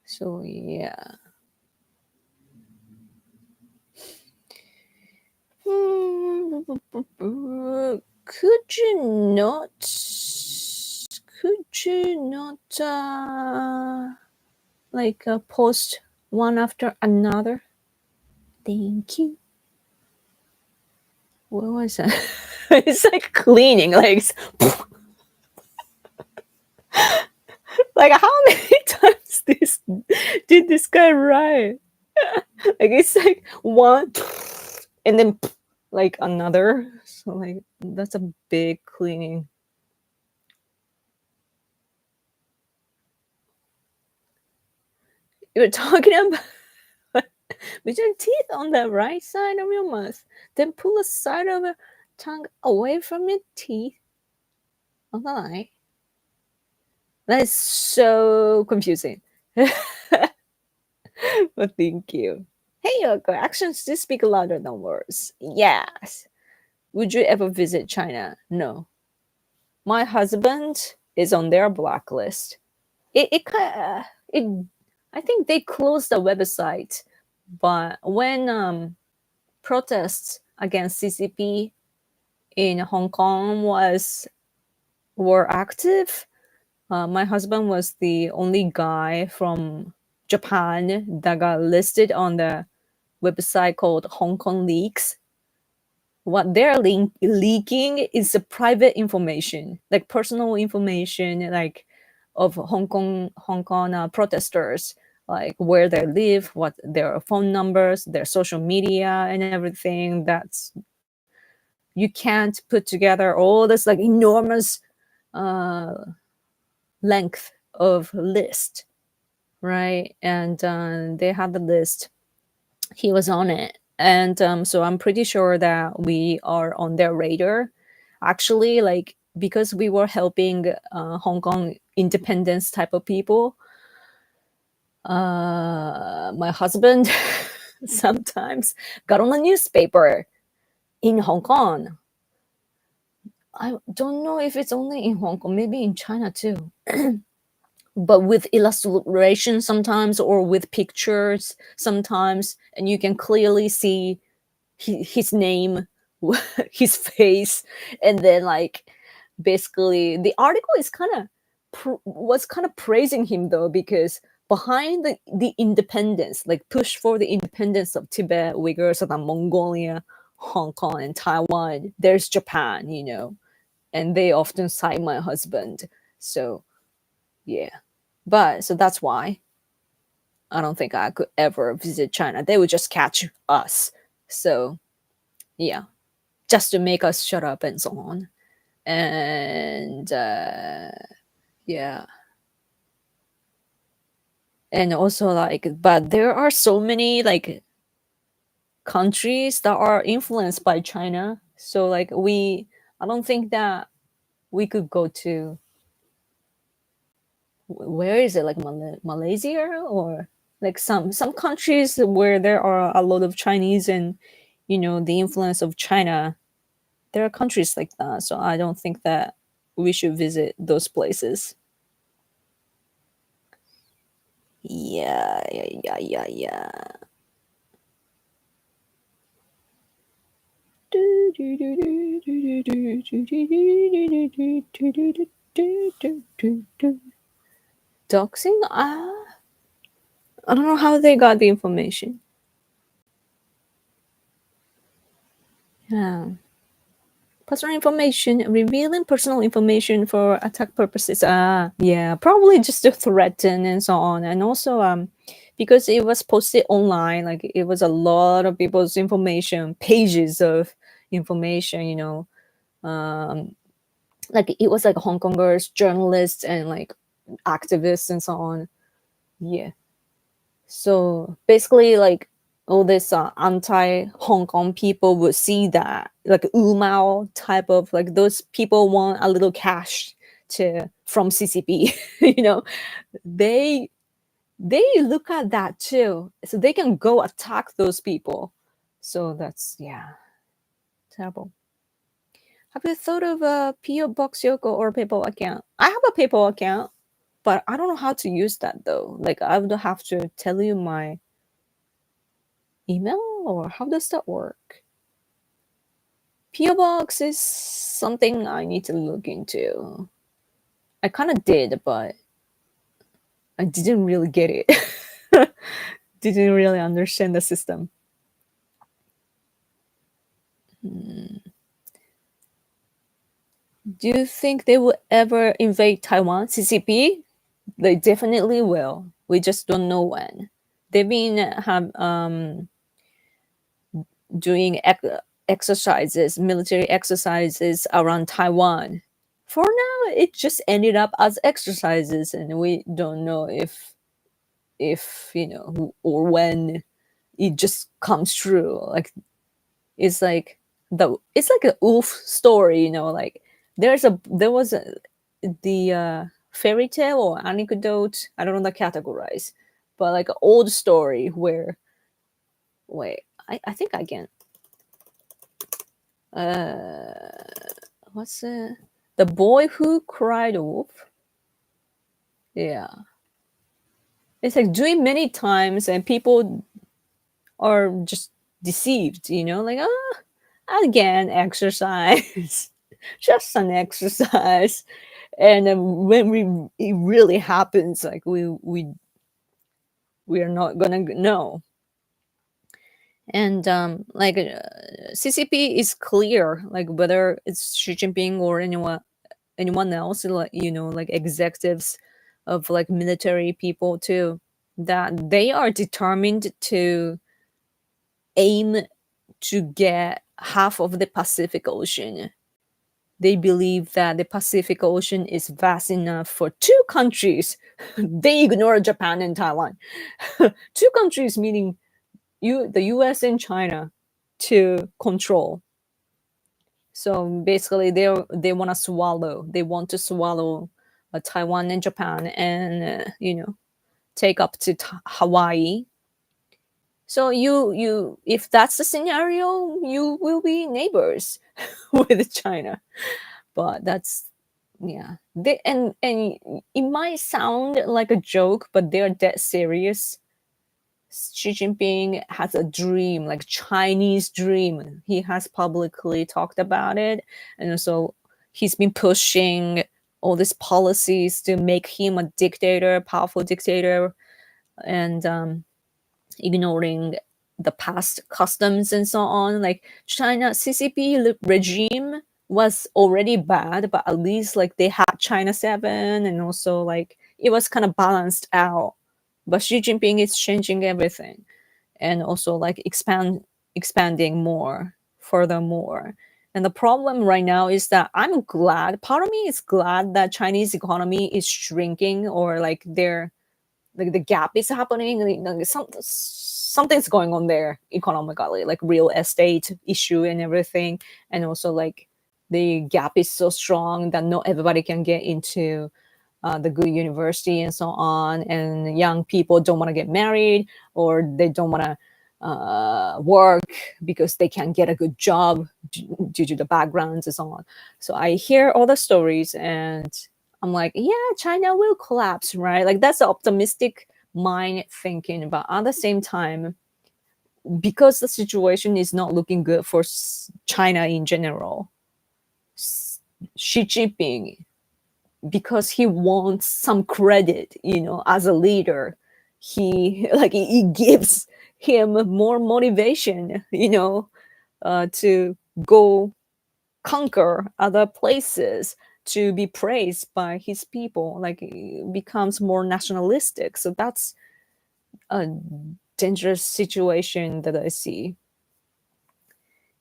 So yeah. Could you not like post one after another? Thank you. What was that? It's like cleaning, like like how many times did this guy write? Like it's like one and then like another. So like that's a big cleaning. You're talking about with your teeth on the right side of your mouth, then pull the side of your tongue away from your teeth on the line. That is so confusing. But thank you. Hey Yoko, actions do speak louder than words. Yes. Would you ever visit China? No. My husband is on their blacklist. It I think they closed the website, but when protests against CCP in Hong Kong were active, my husband was the only guy from Japan that got listed on the website called Hong Kong Leaks. What they're leaking is the private information, like personal information, like of Hong Kong protesters, like where they live, what their phone numbers, their social media, and everything. That's you can't put together all this like enormous uh, length of list, right? And they had the list. He was on it, and so I'm pretty sure that we are on their radar. Actually, like because we were helping Hong Kong independence type of people. My husband sometimes got on a newspaper in Hong Kong. I don't know if it's only in Hong Kong, maybe in China too. But with illustration sometimes, or with pictures sometimes, and you can clearly see his name, his face, and then like basically the article is kind of was kind of praising him though, because behind the independence, like push for the independence of Tibet, Uyghurs, and Mongolia, Hong Kong, and Taiwan, there's Japan, and they often cite my husband. So yeah, but so that's why I don't think I could ever visit China. They would just catch us. So yeah, just to make us shut up and so on. And yeah, and also like, but there are so many like countries that are influenced by China. So like I don't think that we could go to, where is it, like Malaysia, or like some countries where there are a lot of Chinese, and the influence of China. There are countries like that, so I don't think that we should visit those places. Yeah, yeah, yeah, yeah, yeah. Doxing? I don't know how they got the information. Yeah. Personal information, revealing personal information for attack purposes. Yeah, probably just to threaten and so on. And also, because it was posted online, like it was a lot of people's information, pages of information, like it was like Hong Kongers, journalists, and like activists and so on. Yeah. So basically, like all this anti-Hong Kong people would see that, like Mao type of, like those people want a little cash from CCP. They they look at that too, so they can go attack those people. So that's, yeah, terrible. Have you thought of a PO Box Yoko or PayPal account? I have a PayPal account, but I don't know how to use that though. Like I would have to tell you my email, or how does that work? PO Box is something I need to look into. I kind of did, but I didn't really get it. Didn't really understand the system. Do you think they will ever invade Taiwan? CCP? They definitely will. We just don't know when. They've been doing exercises, military exercises around Taiwan. For now, it just ended up as exercises, and we don't know if or when it just comes true. Like it's like a wolf story, like there was the fairy tale or anecdote, I don't know the categorize, but like an old story where wait, I think I can what's the boy who cried wolf. Yeah, it's like doing many times and people are just deceived, like again exercise. Just an exercise. And when it really happens, like we are not gonna know. And CCP is clear, like whether it's Xi Jinping or anyone else, like like executives of like military people too, that they are determined to aim to get half of the Pacific Ocean. They believe that the Pacific Ocean is vast enough for two countries. They ignore Japan and Taiwan. Two countries, meaning the US and China, to control. So basically, they want to swallow. They want to swallow Taiwan and Japan, and take up to Hawaii. So you if that's the scenario, you will be neighbors with China. But that's yeah. And it might sound like a joke, but they're dead serious. Xi Jinping has a dream, like Chinese dream. He has publicly talked about it, and so he's been pushing all these policies to make him a dictator, powerful dictator, and ignoring the past customs and so on. Like China CCP regime was already bad, but at least like they had China 7, and also like it was kind of balanced out. But Xi Jinping is changing everything, and also like expanding more, furthermore. And the problem right now is that I'm glad, part of me is glad that Chinese economy is shrinking, or like they're like the gap is happening, like something's going on there economically, like real estate issue and everything. And also like the gap is so strong that not everybody can get into the good university and so on, and young people don't want to get married, or they don't want to work because they can't get a good job due to the backgrounds and so on. So I hear all the stories and I'm like, yeah, China will collapse, right? Like that's the optimistic mind thinking. But at the same time, because the situation is not looking good for China in general, Xi Jinping, because he wants some credit, as a leader, he like it gives him more motivation, to go conquer other places, to be praised by his people, like it becomes more nationalistic. So that's a dangerous situation that I see.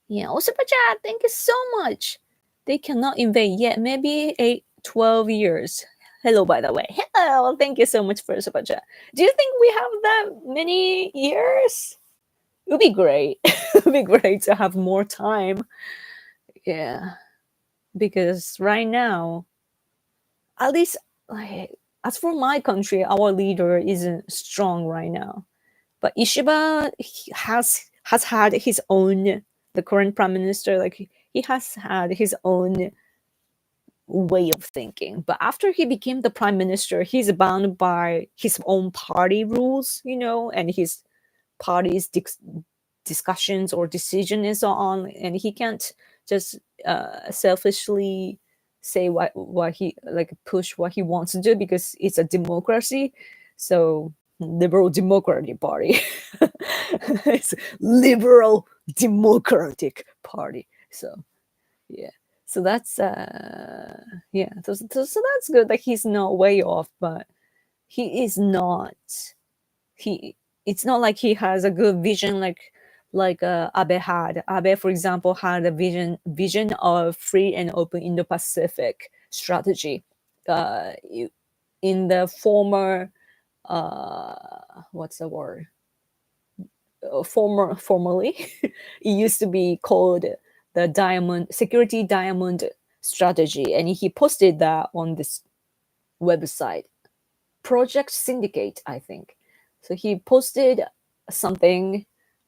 Yeah, also Pacha, thank you so much. They cannot invade yet, maybe 12 years. Hello, by the way. Hello, thank you so much for super chat. Do you think we have that many years? It would be great. It would be great to have more time. Yeah, because right now, at least like as for my country, our leader isn't strong right now. But Ishiba has had his own, the current prime minister, like he has had his own way of thinking. But after he became the prime minister, he's bound by his own party rules, and his party's discussions or decision and so on, and he can't just selfishly say what he like push what he wants to do because it's a democracy. So liberal democratic party. It's liberal democratic party. So yeah, so that's yeah, so that's good. Like he's not way off, but he is not he it's not like he has a good vision like Abe had. Abe, for example, had a vision of free and open Indo-Pacific strategy. Uh, in the former what's the word? Formerly, it used to be called the security diamond strategy, and he posted that on this website, Project Syndicate, I think. So he posted something.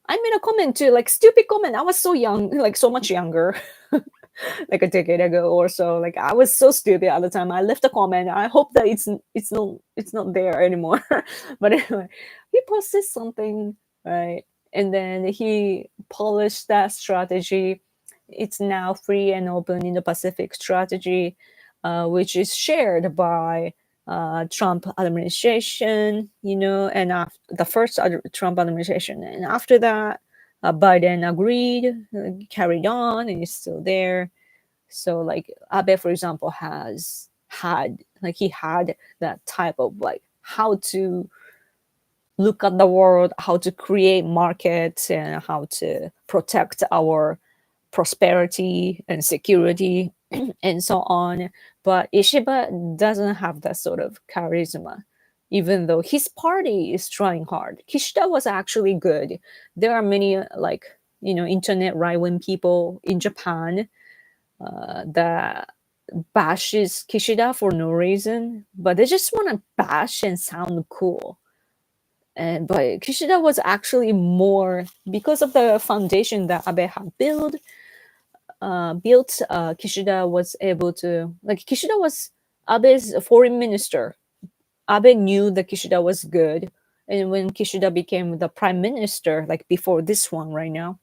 I made a comment too, like stupid comment. I was so young, like so much younger, like a decade ago or so. Like I was so stupid at the time. I left a comment. I hope that it's not there anymore. But anyway, he posted something, right? And then he polished that strategy. It's now free and open in the Pacific strategy, which is shared by Trump administration, and after the first Trump administration, and after that, Biden agreed, carried on, and is still there. So, like Abe, for example, he had that type of like how to look at the world, how to create markets, and how to protect our prosperity and security and so on. But Ishiba doesn't have that sort of charisma, even though his party is trying hard. Kishida was actually good. There are many internet right wing people in Japan that bashes Kishida for no reason, but they just want to bash and sound cool. But Kishida was actually more because of the foundation that Abe had built. Kishida was able to Kishida was Abe's foreign minister. Abe knew that Kishida was good, and when Kishida became the prime minister, like before this one right now,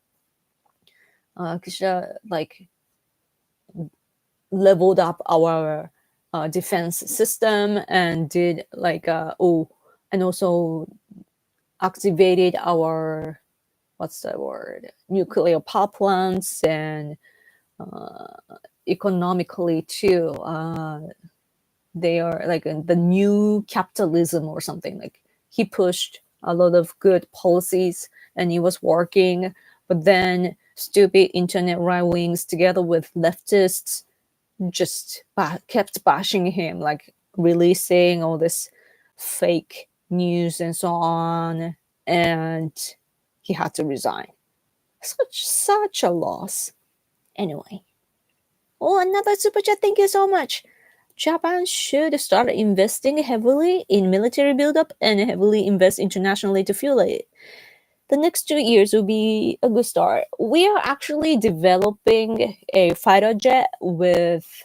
Kishida leveled up our defense system and did and also activated our what's the word nuclear power plants and economically too. They are like the new capitalism or something. Like he pushed a lot of good policies and he was working, but then stupid internet right wings together with leftists just kept bashing him, like releasing all this fake news and so on, and he had to resign. Such a loss. Anyway. Oh, another super chat. Thank you so much. Japan should start investing heavily in military buildup and heavily invest internationally to fuel it. The next 2 years will be a good start. We are actually developing a fighter jet with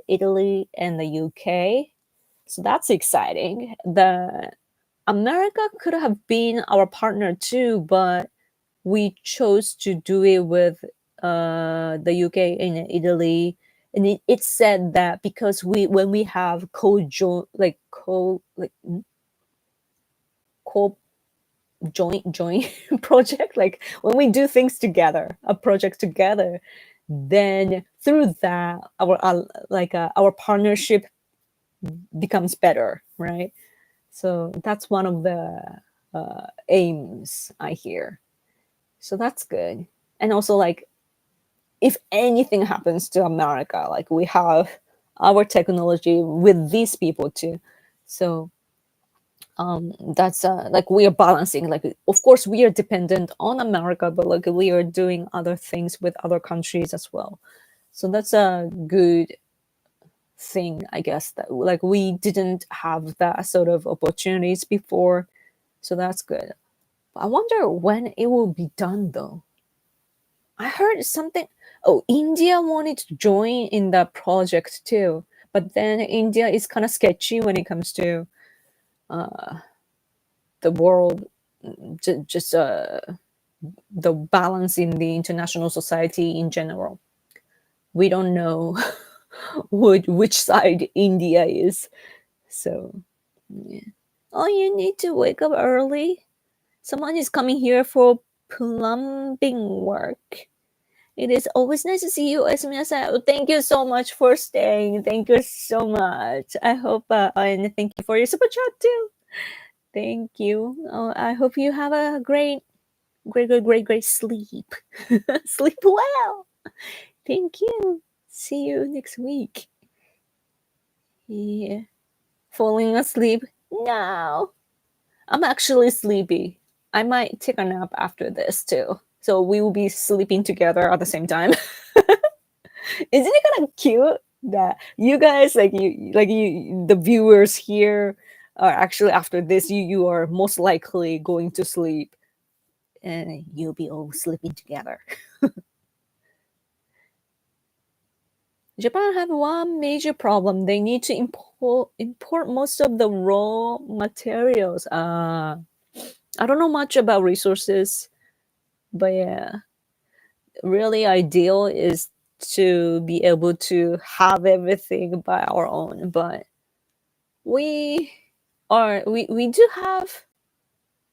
Italy and the UK. So that's exciting. The America could have been our partner too, but we chose to do it with the UK and Italy. And it said that because when we have co joint project, like when we do things together, a project together, then through that our partnership becomes better, right? So that's one of the aims I hear. So that's good. And also, like, if anything happens to America, like we have our technology with these people too. So that's like we are balancing. Like, of course, we are dependent on America, but like we are doing other things with other countries as well. So that's a good thing, I guess. That like we didn't have that sort of opportunities before, so that's good. I wonder when it will be done, though. I heard something. Oh, India wanted to join in that project too, but then India is kind of sketchy when it comes to the world, just the balance in the international society in general. We don't know which side India is. So, yeah. Oh, you need to wake up early. Someone is coming here for plumbing work. It is always nice to see you, Esmiya-san. Thank you so much for staying. Thank you so much. I hope, and thank you for your super chat too. Thank you. I hope you have a great sleep. Sleep well. Thank you. See you next week. Yeah. Falling asleep? No. I'm actually sleepy. I might take a nap after this too. So we will be sleeping together at the same time. Isn't it kind of cute that you guys, the viewers here, are actually after this, you are most likely going to sleep, and you'll be all sleeping together. Japan have one major problem. They need to import most of the raw materials. I don't know much about resources, but yeah, really ideal is to be able to have everything by our own. But we do have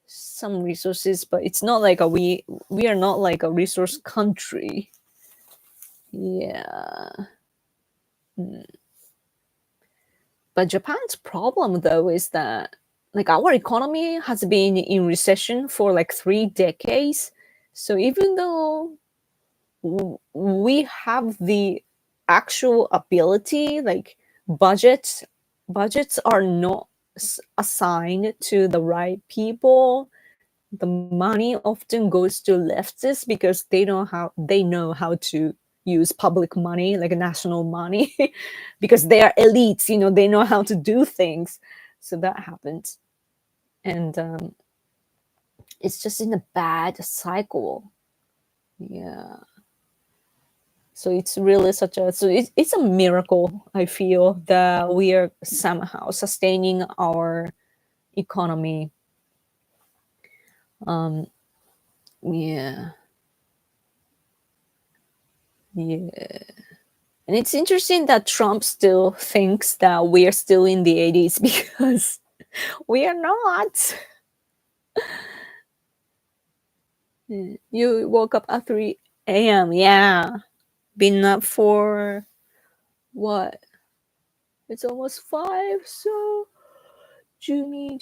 some resources, but it's not like we are not like a resource country. Yeah. But Japan's problem though is that like our economy has been in recession for like 3 decades. So even though we have the actual ability, like budgets are not assigned to the right people. The money often goes to leftists because they know how to use public money, like national money, because they are elites. They know how to do things. So that happens, and it's just in a bad cycle. Yeah. So it's really it's a miracle. I feel that we are somehow sustaining our economy. Yeah. Yeah. And it's interesting that Trump still thinks that we are still in the 80s because we are not. You woke up at 3 a.m. Yeah. Been up for what? It's almost 5. So June,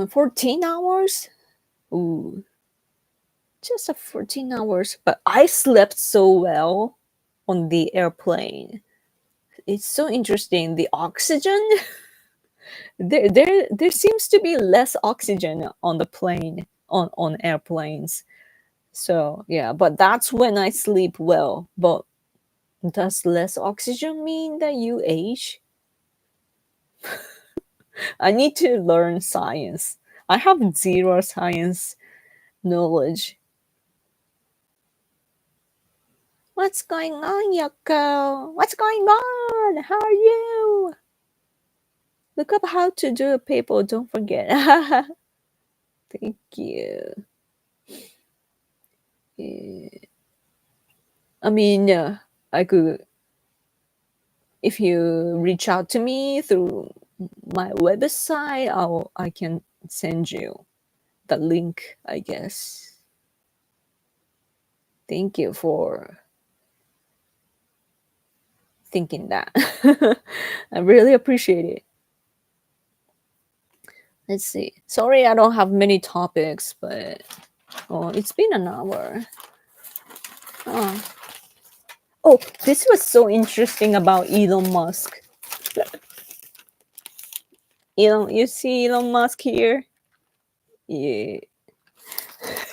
14 hours? Ooh, just a 14 hours. But I slept so well on the airplane. It's so interesting. The oxygen, there seems to be less oxygen on the plane, on airplanes. So yeah, but that's when I sleep well. But does less oxygen mean that you age? I need to learn science. I have zero science knowledge. What's going on, Yoko? What's going on? How are you? Look up how to do a paper, don't forget. Thank you. I mean, I could, if you reach out to me through my website, I can send you the link, I guess. Thank you for thinking that. I really appreciate it. Let's see. Sorry, I don't have many topics, but it's been an hour. Oh, this was so interesting about Elon Musk. You see Elon Musk here? Yeah.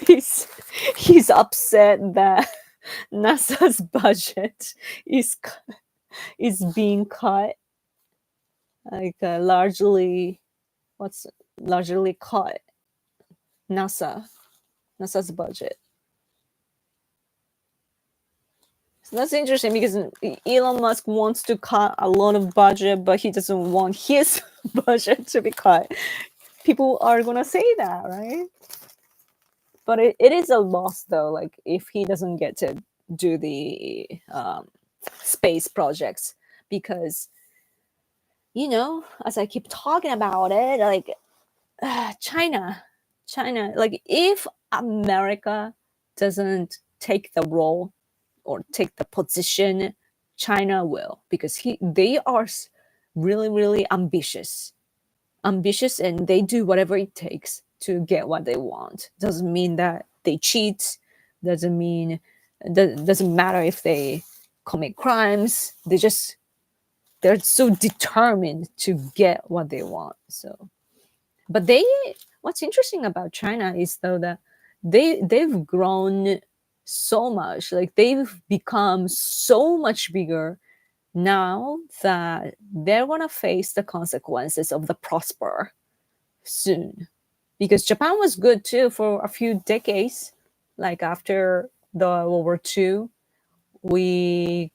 He's upset that NASA's budget is being cut, like largely cut NASA's budget. So that's interesting because Elon Musk wants to cut a lot of budget, but he doesn't want his budget to be cut. People are gonna say that, right? But it is a loss though, like if he doesn't get to do the space projects, because as I keep talking about it, like China, like if America doesn't take the role or take the position, China will, because they are really, really ambitious, and they do whatever it takes to get what they want. Doesn't mean that they cheat. Doesn't matter if they commit crimes. They're so determined to get what they want. So, but what's interesting about China is though that they've grown so much. Like they've become so much bigger now that they're gonna face the consequences of the prosper soon. Because Japan was good too for a few decades. Like after the World War II, we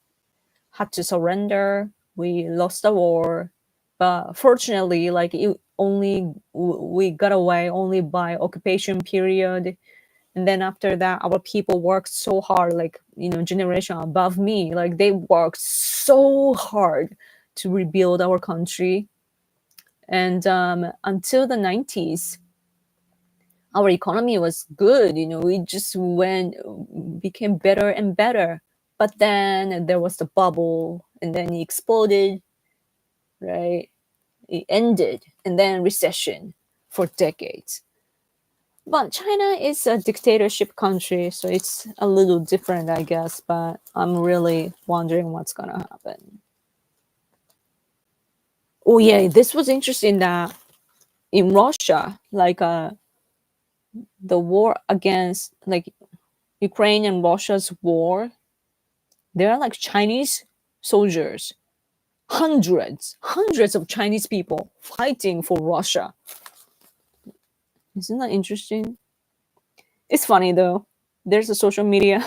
had to surrender. We lost the war, but fortunately, like we got away only by occupation period. And then after that, our people worked so hard, like generation above me, like they worked so hard to rebuild our country. And until the 90s, our economy was good. We just became better and better. But then there was the bubble, and then it exploded, right? It ended, and then recession for decades. But China is a dictatorship country, so it's a little different, I guess. But I'm really wondering what's gonna happen. Oh yeah, this was interesting that in Russia, like the war against like Ukraine and Russia's war, there are like Chinese soldiers, hundreds of Chinese people fighting for Russia. Isn't that interesting? It's funny though. There's a social media,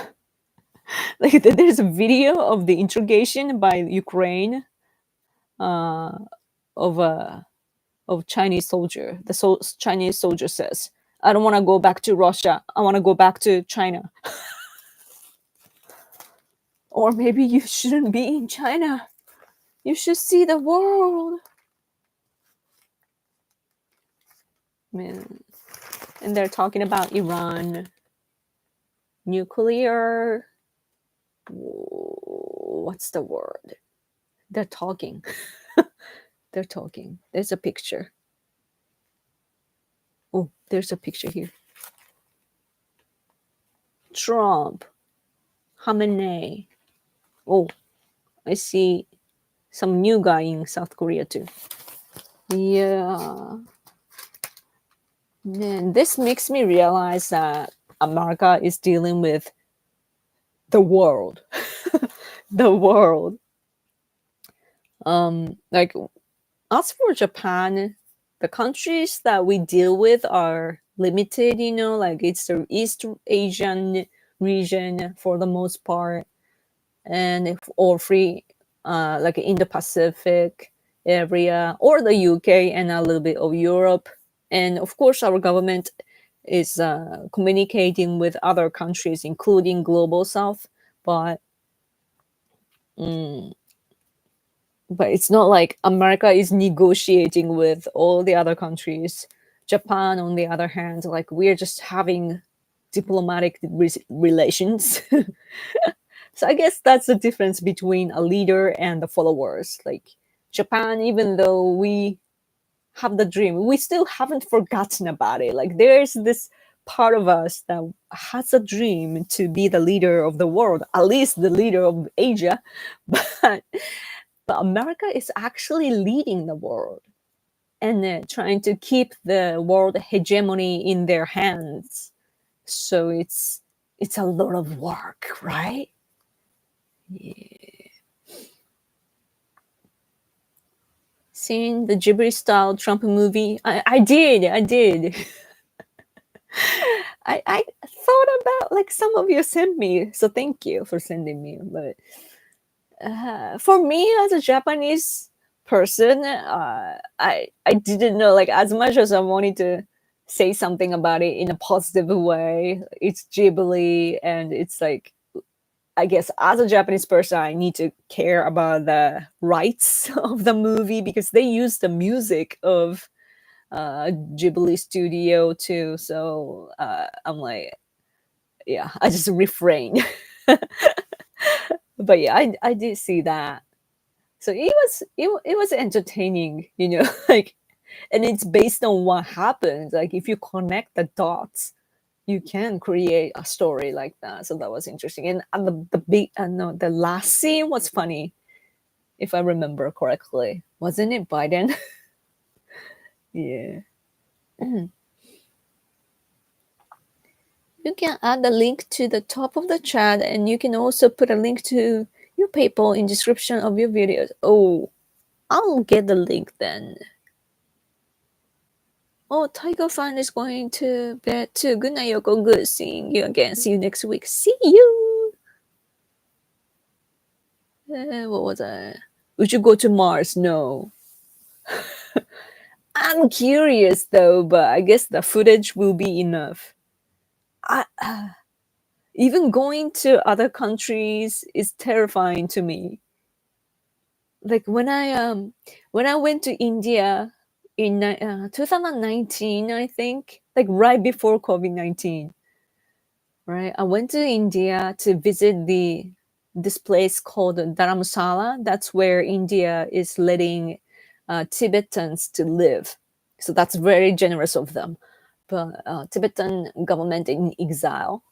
like there's a video of the interrogation by Ukraine of Chinese soldier. The Chinese soldier says, "I don't want to go back to Russia. I want to go back to China." Or maybe you shouldn't be in China. You should see the world. Man. And they're talking about Iran, nuclear. What's the word? They're talking. They're talking. There's a picture. Oh, there's a picture here. Trump, Khamenei. Oh, I see some new guy in South Korea too. Yeah. Man, this makes me realize that America is dealing with the world. The world. Like as for Japan, the countries that we deal with are limited, like it's the East Asian region for the most part, and or free, like in the Pacific area, or the UK and a little bit of Europe. And of course, our government is communicating with other countries, including Global South, but it's not like America is negotiating with all the other countries. Japan, on the other hand, like we're just having diplomatic relations. So I guess that's the difference between a leader and the followers. Like Japan, even though we have the dream, we still haven't forgotten about it. Like there's this part of us that has a dream to be the leader of the world, at least the leader of Asia. But America is actually leading the world and trying to keep the world hegemony in their hands. So it's a lot of work, right? Yeah. Seeing the Ghibli style Trump movie, I did. I thought about like some of you sent me, so thank you for sending me. But for me as a Japanese person, I didn't know like as much as I wanted to say something about it in a positive way. It's Ghibli, and it's like I guess as a Japanese person, I need to care about the rights of the movie because they use the music of Ghibli studio too. So I'm like, yeah, I just refrain. But yeah, I did see that. So it was entertaining, you know, like, and it's based on what happened. Like if you connect the dots, you can create a story like that. So that was interesting. And the big no, the last scene was funny, if I remember correctly. Wasn't it Biden? Yeah. You can add the link to the top of the chat, and you can also put a link to your PayPal in description of your videos. Oh, I'll get the link then. Oh, Tiger fan is going to bed too. Good night, Yoko. Good seeing you again. See you next week. See you. What was I? We should go to Mars. No. I'm curious though, but I guess the footage will be enough. Even going to other countries is terrifying to me. Like when I went to India in 2019, I think, like right before COVID-19, right? I went to India to visit this place called Dharamsala. That's where India is letting Tibetans to live. So that's very generous of them. But Tibetan government in exile,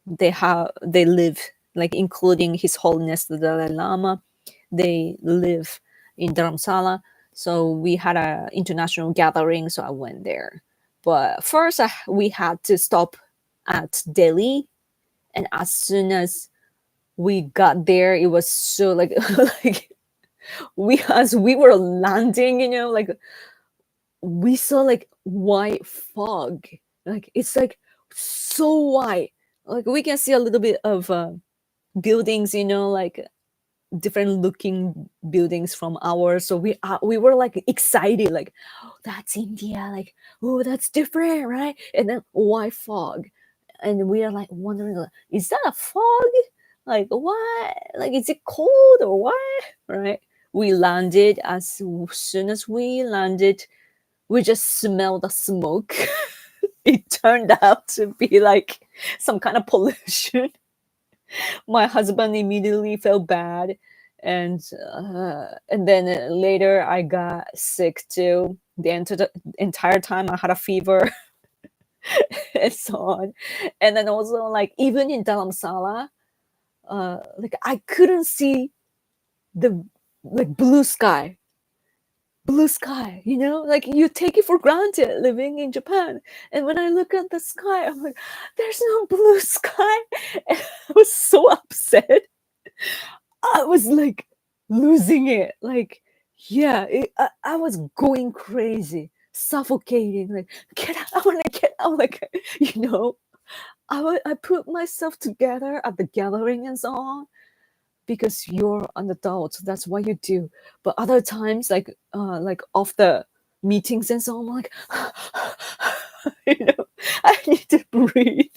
they live, like including His Holiness the Dalai Lama, they live in Dharamsala. So we had a international gathering, so I went there. But first, we had to stop at Delhi, and as soon as we got there, it was so like like as we were landing, you know, like we saw like white fog, like it's like so white, like we can see a little bit of buildings, you know, like different looking buildings from ours. So we were like excited, like, oh, that's India, like, oh, that's different, right? And then white fog, and we are like wondering, like, is that a fog? Like what? Like is it cold or what? Right? We landed. As soon as we landed, we just smelled the smoke. It turned out to be like some kind of pollution. My husband immediately felt bad, and then later I got sick too. The entire time I had a fever and so on. And then also like even in Dharamsala, like I couldn't see the like blue sky, you know, like you take it for granted living in Japan. And when I look at the sky, I'm like, there's no blue sky. And I was so upset. I was like losing it. Like, yeah, I was going crazy, suffocating. Like, get out! I want to get out. Like, you know, I put myself together at the gathering and so on because you're an adult. That's what you do. But other times, like off the meetings and so on, I'm like, you know, I need to breathe.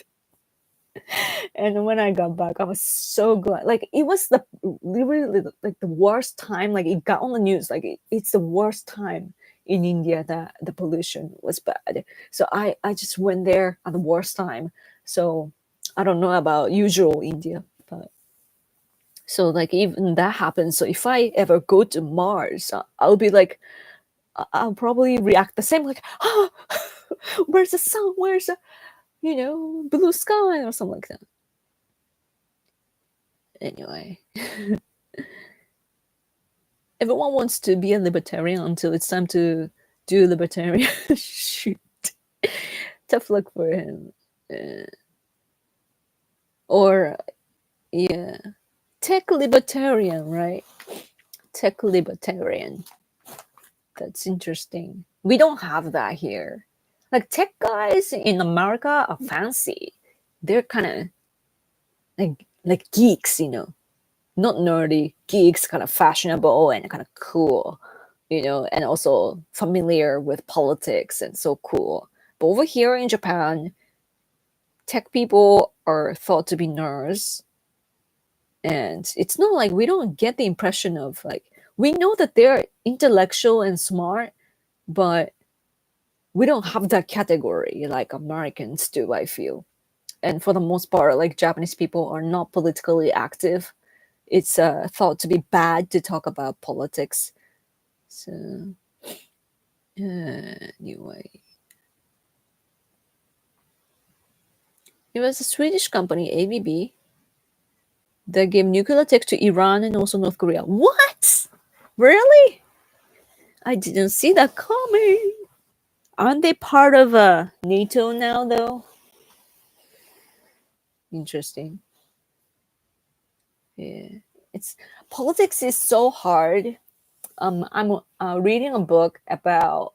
And when I got back, I was so glad. Like it was the literally like the worst time. Like it got on the news. Like it's the worst time in India that the pollution was bad. So I just went there at the worst time. So I don't know about usual India, but so like even that happens. So if I ever go to Mars, I'll be like, I'll probably react the same. Like, oh, where's the sun? Where's the, you know, blue sky or something like that. Anyway, everyone wants to be a libertarian until it's time to do libertarian. Shoot, tough luck for him. Or yeah, tech libertarian, right? Tech libertarian. That's interesting. We don't have that here. Like tech guys in America are fancy. They're kind of like geeks, not nerdy, geeks, kind of fashionable and kind of cool, and also familiar with politics and so cool. But over here in Japan, tech people are thought to be nerds. And it's not like we don't get the impression of like, we know that they're intellectual and smart, but we don't have that category like Americans do, I feel. And for the most part, like Japanese people are not politically active. It's thought to be bad to talk about politics. So, anyway. It was a Swedish company, ABB, that gave nuclear tech to Iran and also North Korea. What? Really? I didn't see that coming. Aren't they part of NATO now, though? Interesting. Yeah, it's politics is so hard. I'm reading a book about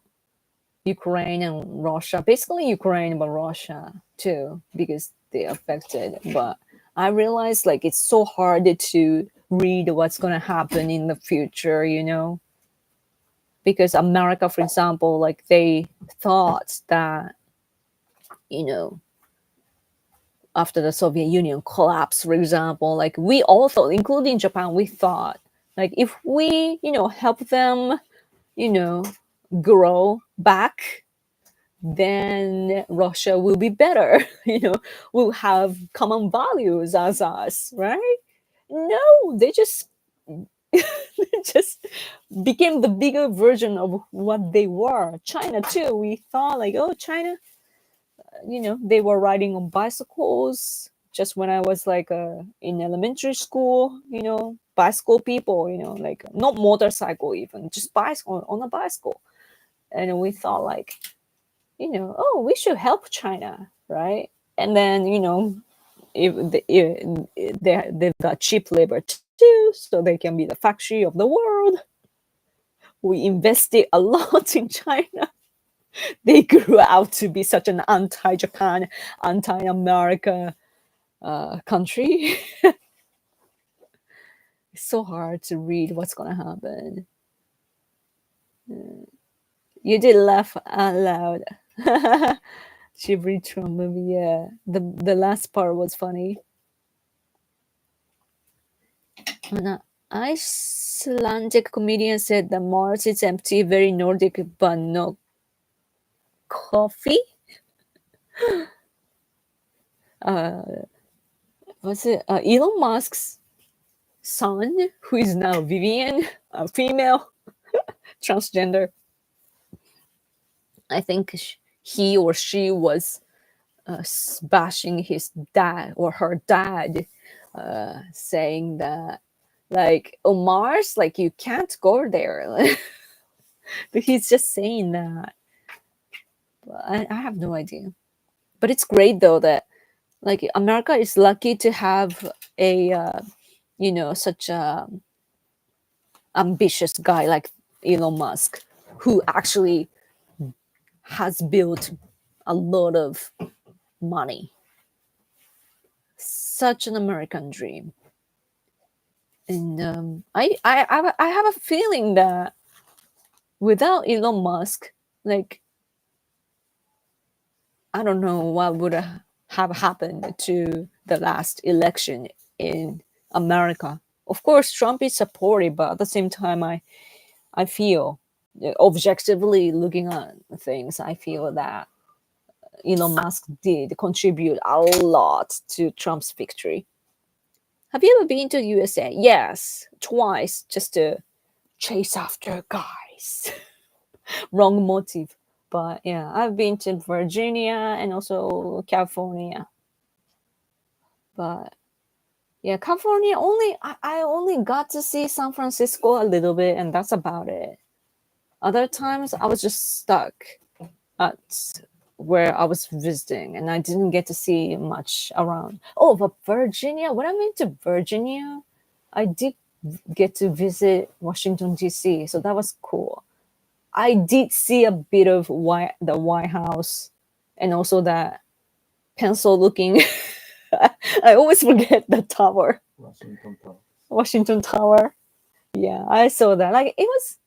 Ukraine and Russia, basically Ukraine but Russia too, because they're affected. But I realized like it's so hard to read what's gonna happen in the future, because America, for example, like they thought that, after the Soviet Union collapsed, for example, like we all thought, including Japan, we thought like if we, help them, grow back, then Russia will be better. Will have common values as us, right? No, they just just became the bigger version of what they were. China too. We thought like, oh, China, they were riding on bicycles. Just when I was like in elementary school, bicycle people, like not motorcycle even, just bicycle on a bicycle. And we thought like, oh, we should help China, right? And then, if they've got cheap labor too, so they can be the factory of the world. We invested a lot in China. They grew out to be such an anti-Japan, anti-America country. It's so hard to read what's going to happen. You did laugh out loud. Ghibli Trump movie, yeah. The last part was funny. An Icelandic comedian said that Mars is empty, very Nordic, but no coffee. Was it Elon Musk's son, who is now Vivian, a female, transgender? I think he or she was bashing his dad or her dad, saying that like on Mars, like you can't go there. But he's just saying that. But I have no idea. But it's great though that like America is lucky to have a such a ambitious guy like Elon Musk, who actually has built a lot of money. Such an American dream. And I have a feeling that without Elon Musk, like I don't know what would have happened to the last election in America. Of course, Trump is supported, but at the same time, I feel objectively looking at things, I feel that Elon Musk did contribute a lot to Trump's victory. Have you ever been to the USA? Yes, twice, just to chase after guys. Wrong motive. But yeah, I've been to Virginia and also California. But yeah, California I only got to see San Francisco a little bit, and that's about it. Other times I was just stuck at where I was visiting and I didn't get to see much around. Oh, but Virginia, when I went to Virginia, I did get to visit Washington, D.C., so that was cool. I did see a bit of the White House, and also that pencil looking. I always forget the tower. Washington Tower. Yeah, I saw that. Like it was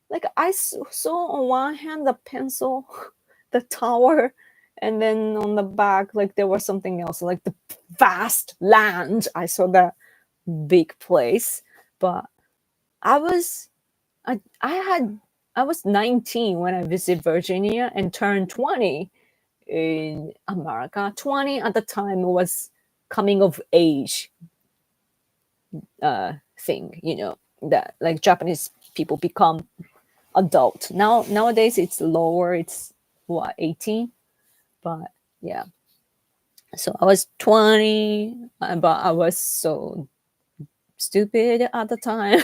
like I saw on one hand the pencil, the tower, and then on the back like there was something else, like the vast land. I saw that big place, but I was I was 19 when I visited Virginia and turned 20 in America. 20 at the time was coming of age thing, that like Japanese people become adult. Nowadays it's lower, it's what, 18? But yeah. So I was 20, but I was so stupid at the time.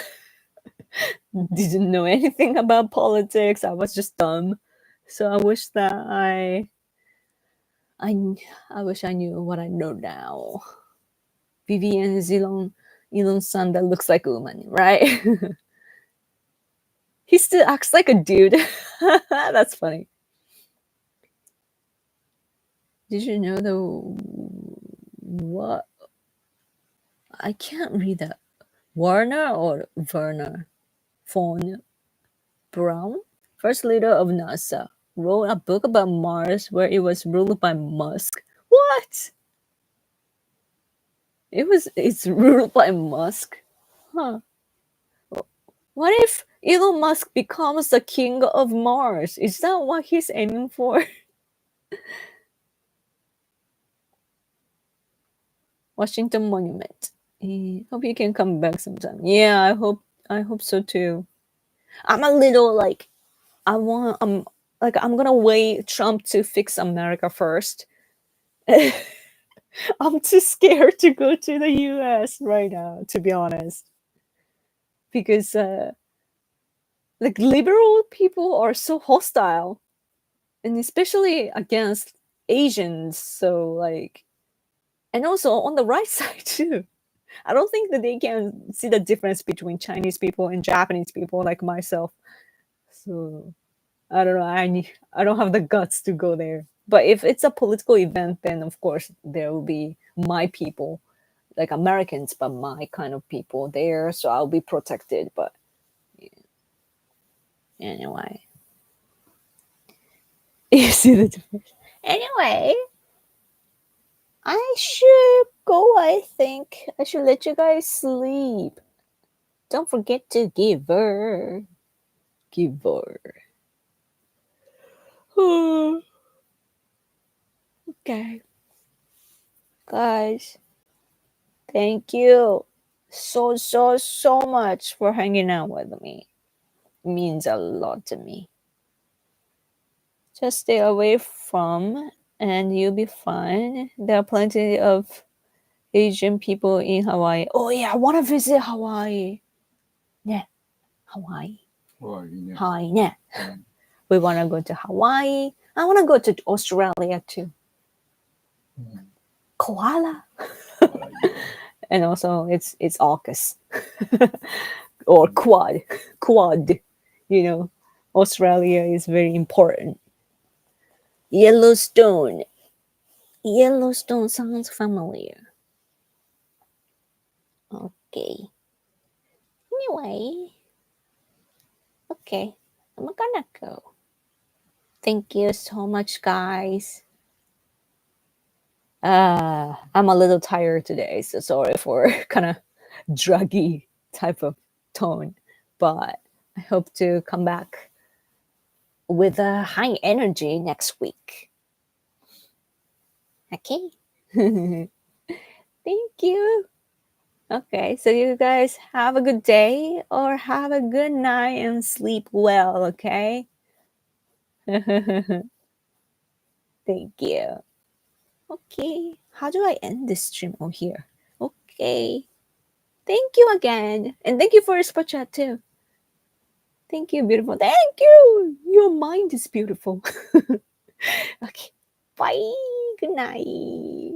Didn't know anything about politics. I was just dumb. So I wish that I wish I knew what I know now. Vivian is Elon's son that looks like a woman, right? He still acts like a dude. That's funny. Did you know what? I can't read that. Warner or Werner von Braun, first leader of NASA, wrote a book about Mars where it was ruled by Musk. What? It's ruled by Musk? Huh. What if Elon Musk becomes the king of Mars? Is that what he's aiming for? Washington Monument. Hope you can come back sometime. Yeah, I hope so too. I'm a little like I'm gonna wait Trump to fix America first. I'm too scared to go to the US right now, to be honest. Because like liberal people are so hostile, and especially against Asians. So like, and also on the right side too. I don't think that they can see the difference between Chinese people and Japanese people like myself. So I don't know. I don't have the guts to go there. But if it's a political event, then of course there will be my people, like Americans, but my kind of people there. So I'll be protected. But yeah. Anyway, you see the difference. Anyway, I should go. I think I should let you guys sleep. Don't forget to give her. Give her. Okay. Guys, thank you so much for hanging out with me. It means a lot to me. Just stay away from and you'll be fine. There are plenty of Asian people in Hawaii. Oh yeah, I want to visit Hawaii. Yeah, Hawaii. Hawaii, yeah. We want to go to Hawaii. I want to go to Australia too. Koala. And also it's AUKUS. Or quad. Australia is very important. Yellowstone sounds familiar. Okay. Anyway, okay, I'm gonna go. Thank you so much, guys. I'm a little tired today, so sorry for kind of druggy type of tone, but I hope to come back with a high energy next week. Okay. Thank you. Okay, so you guys have a good day or have a good night and sleep well, okay? Thank you. Okay, how do I end this stream? Oh, here. Okay. Thank you again. And thank you for your super chat too. Thank you, beautiful. Thank you. Your mind is beautiful. Okay. Bye. Good night.